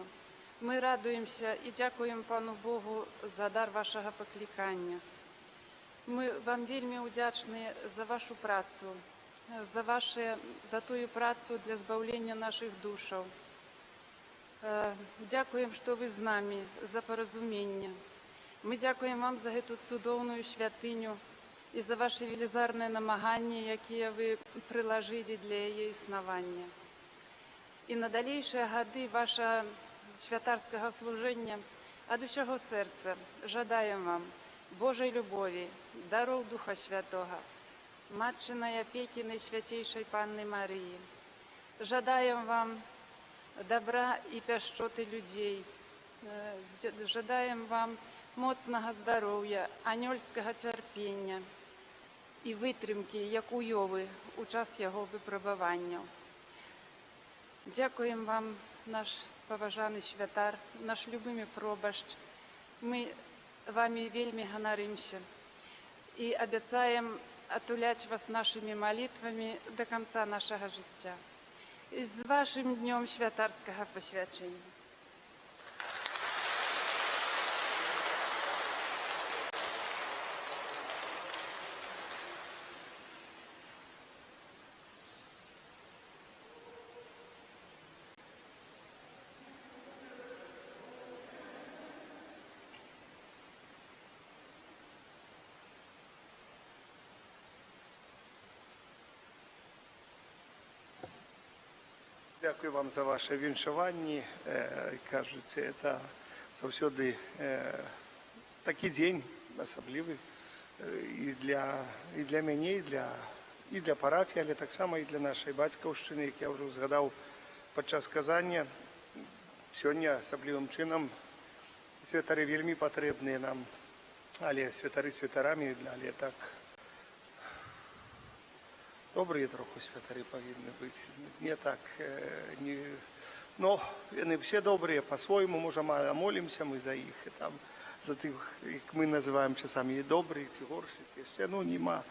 [SPEAKER 6] Ми радуємося і дякуємо Пану Богу за дар вашого покликання. Ми вам вельми вдячні за вашу працю, за ту працю для збавлення наших душів. Дякуємо, що ви з нами, за порозуміння. Ми дякуємо вам за цю чудовну святиню і за ваші велизарні намагання, які ви приложили для її існування. І на дальніші годи вашого святарського служення від усього серця жадаємо вам Божої любові, даров Духа Святого, Матчиної опеки Найсвятейшей Панны Марии. Жадаємо вам добра і пяшчоти людей. Жадаємо вам моцного здоров'я, анёльського терпіння і витримки, як у Йови, у час його випробування. Дякуємо вам, наш поважаний святар, наш любимий пробощ. Ми вами вельми ганаримся і обіцяємо отулять вас нашими молитвами до конца нашего життя. І з вашим днем святарського посвячення.
[SPEAKER 2] Дякую вам за ваше віншування. Кажуться, це завжди такий день особливий і для мене, і для парафії, але так само і для нашої батьківщини, як я вже згадав під час казання. Сёння асаблівым чынам святары вельмі патрэбныя нам, але святары святарамі, але так добрыя троху святары павінны быць. Не так, но яны все добрыя па-свойму, можа, мала молімся мы за іх, і там за тых, як мы называем часамі добрыя ці горшы, ці яшчэ, нема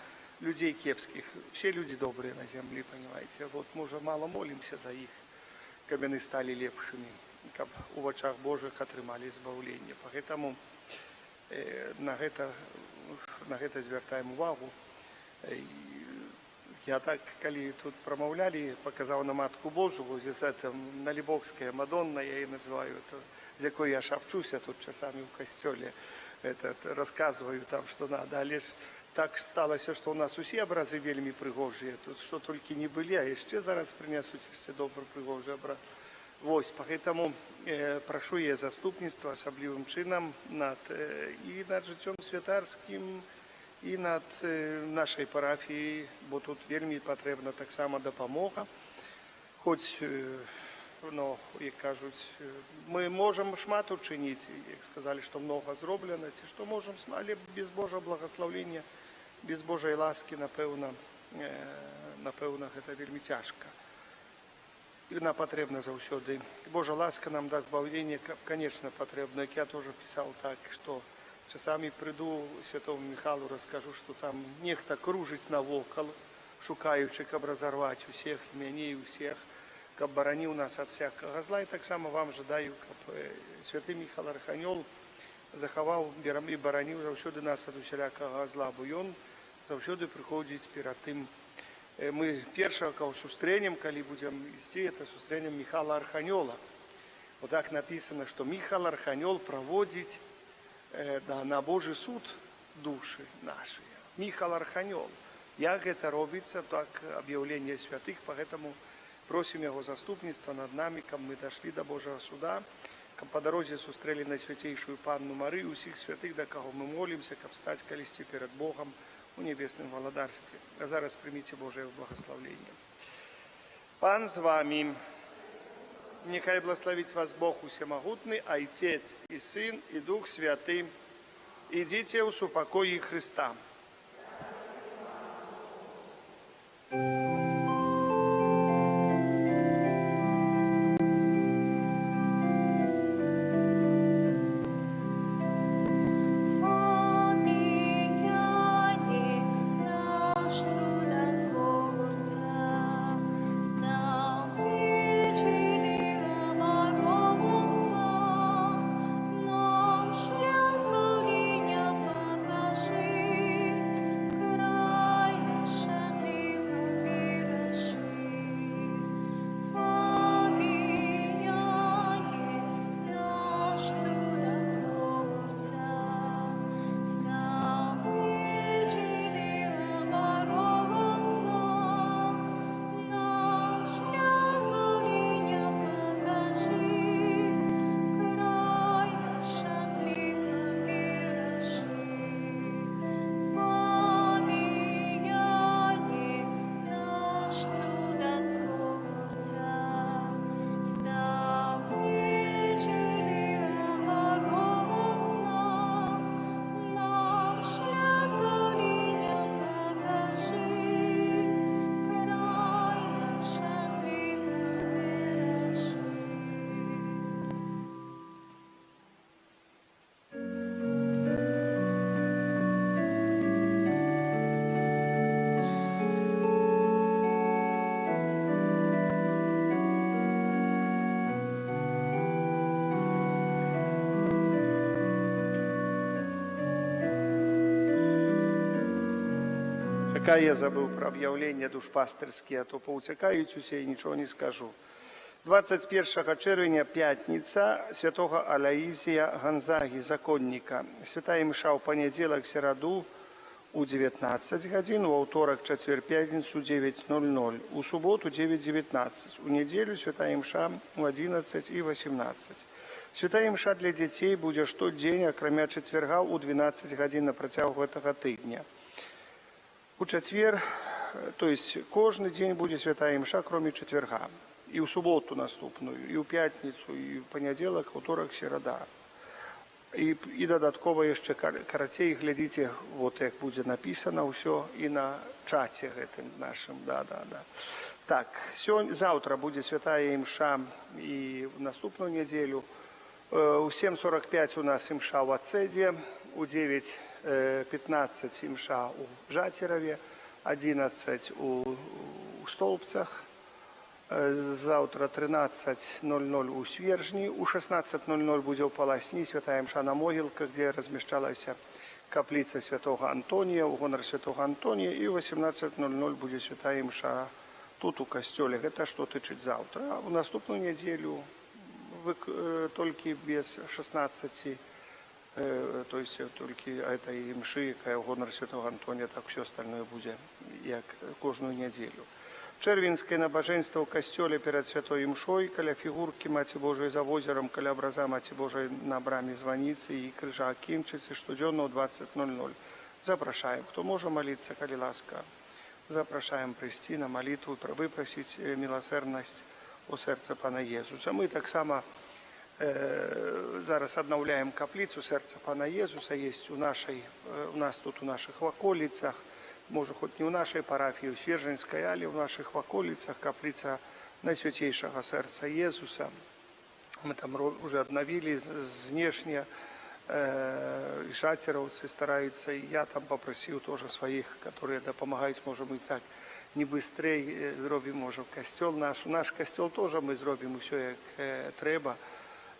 [SPEAKER 2] людзей кепскіх. Все люди добрыя на зямлі, понимаете. Вот, можа, мала молімся за іх, каб яны сталі лепшымі, каб у вачах Божых атрымалі збаўленне. Поэтому на гэта звяртаем увагу. Я так, калі тут прамаўлялі, паказаў на Матку Божу, на Лібокская Мадонна, я її называю, з якой я шапчуся тут часамі ў касцёле, расказваю там, што надо, але ж так сталася, што ў нас усе абразы вельмі прыгожыя, тут што толькі не былі, а яшчэ зараз прынясуць яшчэ добры прыгожы абраз. Вось, поэтому прашу я заступніцтва асаблівым чынам і над жыццём святарскім, і над нашай парафіяй, бо тут вельмі патрэбна таксама дапамога. Хоць, як кажуць, мы можам шмат учыніць, як сказалі, што многа зроблена, ці што можам, але без Божага благаслаўлення, без Божай ласкі, напэўна, гэта вельмі цяжка. І нам патрэбна заўсёды. Божа ласка нам даст збаўленне, конечно, патрэбна. Я тоже пісаў так, што часамі прыйду святому Міхалу, раскажу, што там нехта кружыць навокал, шукаючы, каб разарваць усіх, і мяне, і ўсіх, каб бараніў нас ад всякага зла. І таксама вам жадаю, каб святы Міхал Арханёл захаваў і бараніў заўсёды нас ад усялякага зла, бо ён заўсёды прыходзіць перад тым. Мы першага, кого сустрэнем, калі будзем ісці, это сустрэнем Міхала Арханёла. Вот так написано, што Міхал Арханёл праводзіць на Божий суд души наши. Міхал Арханёл. Як гэта робіцца, так аб'яўленне святых, поэтому просім яго заступніцтва над нами, каб мы дошли до Божьего суда, каб по дорозе сустрэлі Найсвятейшую Панну Марыю, усіх святых, да каго мы молімся, каб стаць калісьці перед Богом у небесным валадарстве. А зараз прыміце Божие благословение. Пан з вами. Нехай благословить вас Бог Усемогутный, Отец и Сын, и Дух Святый. Идите в супокое Христа. Я забыл про объявление душпастырские, а то поутекают усе и ничего не скажу. 21 червня, пятница, святого Алаизия Гонзаги, законника. Святая мша в понедельник, середу у 19 годин, у вторник, четверг, пятницу 9:00, у субботу 9:19, у неделю святая мша у 11 и 18. Святая мша для детей будет штодень, кроме четверга, у 12 годин на протягу этого тыдня. У четверг, то есть каждый день будет святая мша, кроме четверга. і ў суботу наступную, і ў пятніцу, і ў панядзелак, аўторак, серада. І дадаткова яшчэ карацей глядзіце, вот як будзе напісана ўсё і на чаце гэтым нашым. Так, заўтра будзе святая імша і в наступную нядзелю. У 7:45 у нас імша ў Ацэдзе, у 9:15 імша у Жацераве, 11 у Столбцах, завтра 13:00 у Свержні, у 16:00 будзе ў Паласні святая імша на могілках, дзе размяшчалася капліца святога Антонія, у гонар святога Антонія, і ў 18:00 будзе святая імша тут у касцёле. Гэта што тычыць заўтра. А ў наступную нядзелю толькі без 16, то есть толькі этой імшы, якая ў гонар святога Антонія, так усё остальное будзе як кожную нядзелю. Чэрвеньскае набажэнства ў касцёле перад святой імшой, каля фігуркі Маці Божай за возерам, каля абраза Маці Божай на браме званіцы і крыжа Акінчыцы штодзённа ў 20:00. Запрашаем, хто можа маліцца, калі ласка. Запрашаем прыйсці на малітву, выпрасіць міласэрнасць у сэрца Пана Езуса. Мы таксама зараз аднаўляем капліцу сэрца Пана Езуса, есть у нас тут у наших ваколіцах, можа хоць не ў нашай парафіі, у Свержанскай, але ў наших ваколіцах капліца Найсвяцейшага сэрца Езуса. Мы там уже аднавілі знешне, і шацераўцы стараюцца, і я там попросіў тоже сваіх, которые дапамагаюць, можа мы так не быстрей зробім, можа касцёл наш. Наш касцёл тоже мы зробім усё як трэба,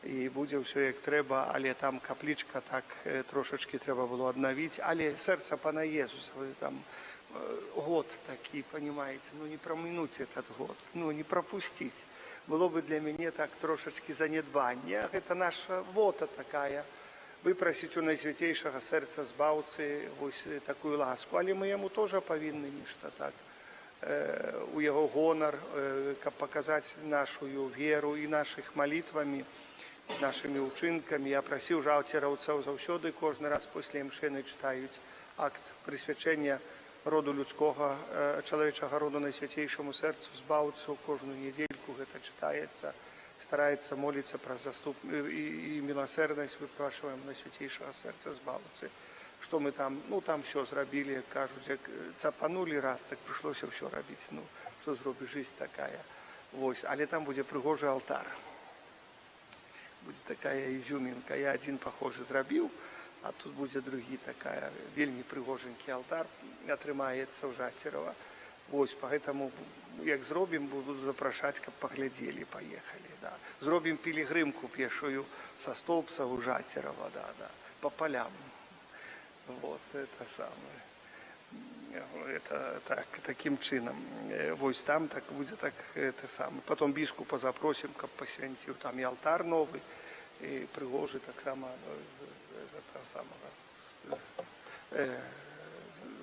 [SPEAKER 2] і будзе ўсё як трэба, але там каплічка так трошачки трэба было аднавіць. Але сэрца Пана Езуса, вы там год такі, понимаете, не проминуть этот год, не пропустить. Было бы для мяне так трошачки занедбанне. Гэта наша вота такая, выпрасіць у Найсвяцейшага сэрца збаўцы вось такую ласку. Але мы яму тоже павінны нешта так у яго гонар, каб паказаць нашу веру і наших малітвамі, нашими учынкамі. Я прасіў жаўцераўцаў заўсёды, кожны раз пасля імшыны чытаюць акт прысвячэння роду людскога, чалавечага роду Найсвяцейшаму сэрцу збаўцу. Кожную нядзельку гэта чытаецца, стараецца моліцца пра заступ і міласэрнасць, выпрашваем Найсвяцейшага сэрца збаўцы. Што мы там, там все зрабілі, кажуць, як цапанулі раз, так прыйшлося ўсё рабіць. Што зробіш, жизнь такая. Вось, але там будзе прыгожы алтар. Будзе такая ізюмінка. Я адзін пахожы зрабіў, а тут будзе другі такая, вельмі прыгоженькі алтар атрымаецца ў Жацерава. Вось, поэтому, як зробім, буду запрашаць, каб паглядзелі, паехалі. Зробім пілігрымку пешую са Столбца ў Жацерава, по полям. Вот, это самое. Это так, таким чином. Вось там так будет так, это самое. Потом бискупа запросим, как посвятил. Там и алтар новый, и пригожий так само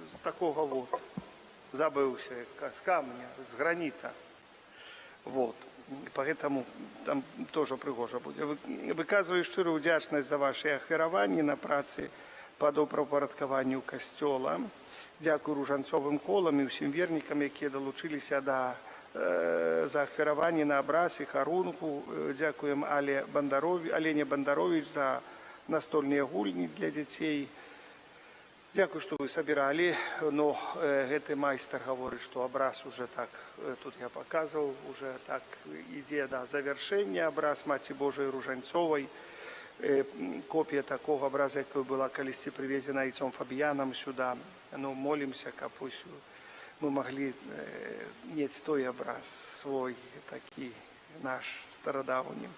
[SPEAKER 2] с такого вот. Забылся, с камня, с гранита. Вот. Поэтому там тоже пригожа будет. Выказываю шчырую удзячнасць за ваши ахвяраванні на працы по добраўпарадкаванню касцёла. Дзякую ружанцовым колам і ўсім вернікам, якія далучыліся за ахвяраванні на абраз і харунку. Дзякуем Алене Бандарович за настольныя гульні для дзяцей. Дзякую, што вы сабіралі, но гэты майстар гаворыць, што абраз уже так, тут я паказваў, уже так ідзе да завяршэння, абраз Маці Божай Ружанцовай. Копія такого абраза, якая была калісьці прывезена айцом Фабіянам сюда. Молімся, каб мы маглі мець той абраз свой, такі наш старадаўні.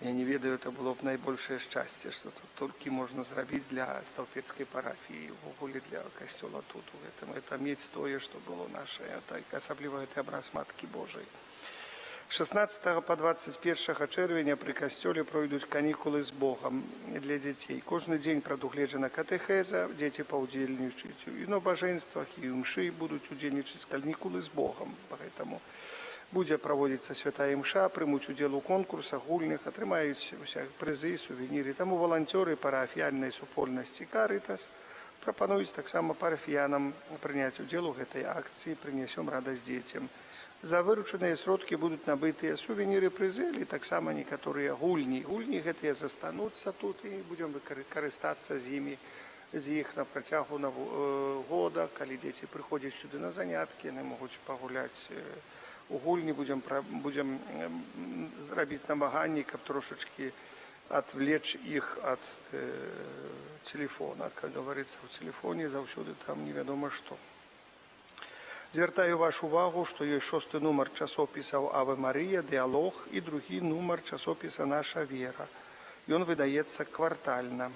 [SPEAKER 2] Я не ведаю, это было б найбольшае шчасце, што тут толькі можна зрабіць для стаўпецкай парафіі, увогуле для касцёла тут. Это мець тое, што было наше, асабліва гэты абраз Маткі Божай. 16 по 21 чэрвеня пры касцёле пройдуць канікулы з Богам для дзяцей. Кожны дзень прадугледжана катэхеза, дзеці паўдзельнічаюць і набажэнствах, і імшы будуць удзельнічаць канікулы з Богам. Поэтому будзе праводзіцца святая імша, прымуць удзел у конкурсах, гульнях, атрымаюць усе прызы, сувеніры. Таму валанцёры парафіяльнай супольнасці Карытас прапануюць таксама парафіянам прыняць удзел у гэтай акцыі «Прынясём радасць дзецям». За выручаныя сродкі будуць набытыя сувеніры, прызы, і таксама некаторыя гульні. Гульні гэтыя застануцца тут і будзем карыстацца з іх на працягу года. Калі дзеці прыходзяць сюды на заняткі, яны могуць пагуляць у гульні, будзем зрабіць намаганні, каб трошачкі отвлечь их от телефона. Как говорится, в телефоне заўсёды там невядома што. Звяртаю вашу увагу, што ёсць 6-й нумар часопісаў «Аве Марія», «Дыалог» і другі нумар часопіса «Наша вера». Ён выдаецца паквартальна.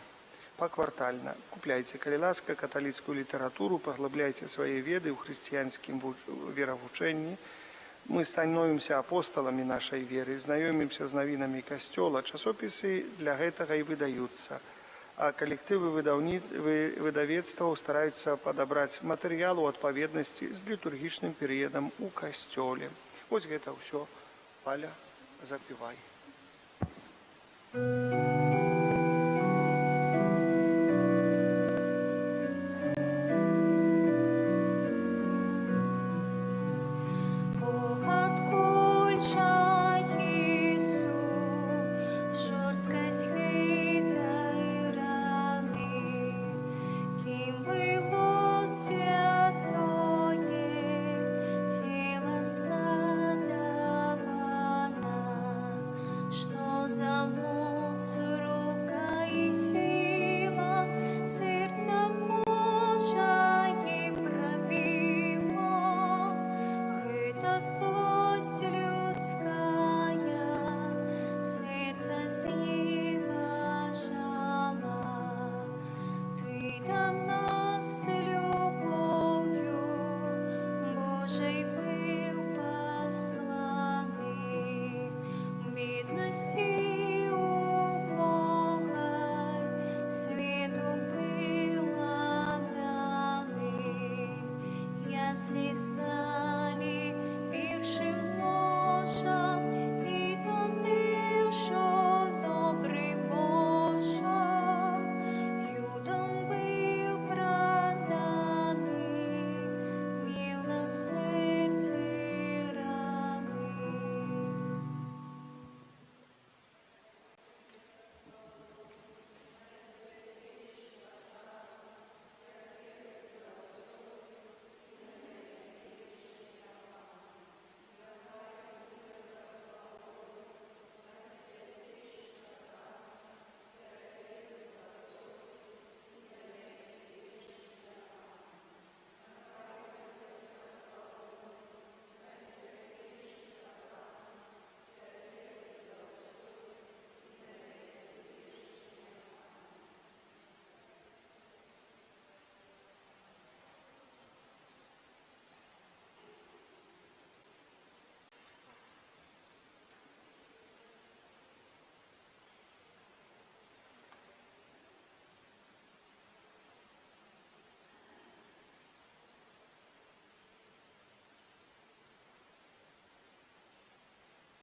[SPEAKER 2] Купляйце, калі ласка, каталіцкую літаратуру, паглыбляйце свае веды ў хрысціянскім веравучэнні. Мы становімся апосталамі нашай веры, знаёмімся з навінамі касцёла. Часопісы для гэтага і выдаюцца. А калектывы выдавецтваў стараюцца падабраць матэрыял у адпаведнасці з літургічным перыядам у касцёле. Вось гэта ўсё. Валя, запівай.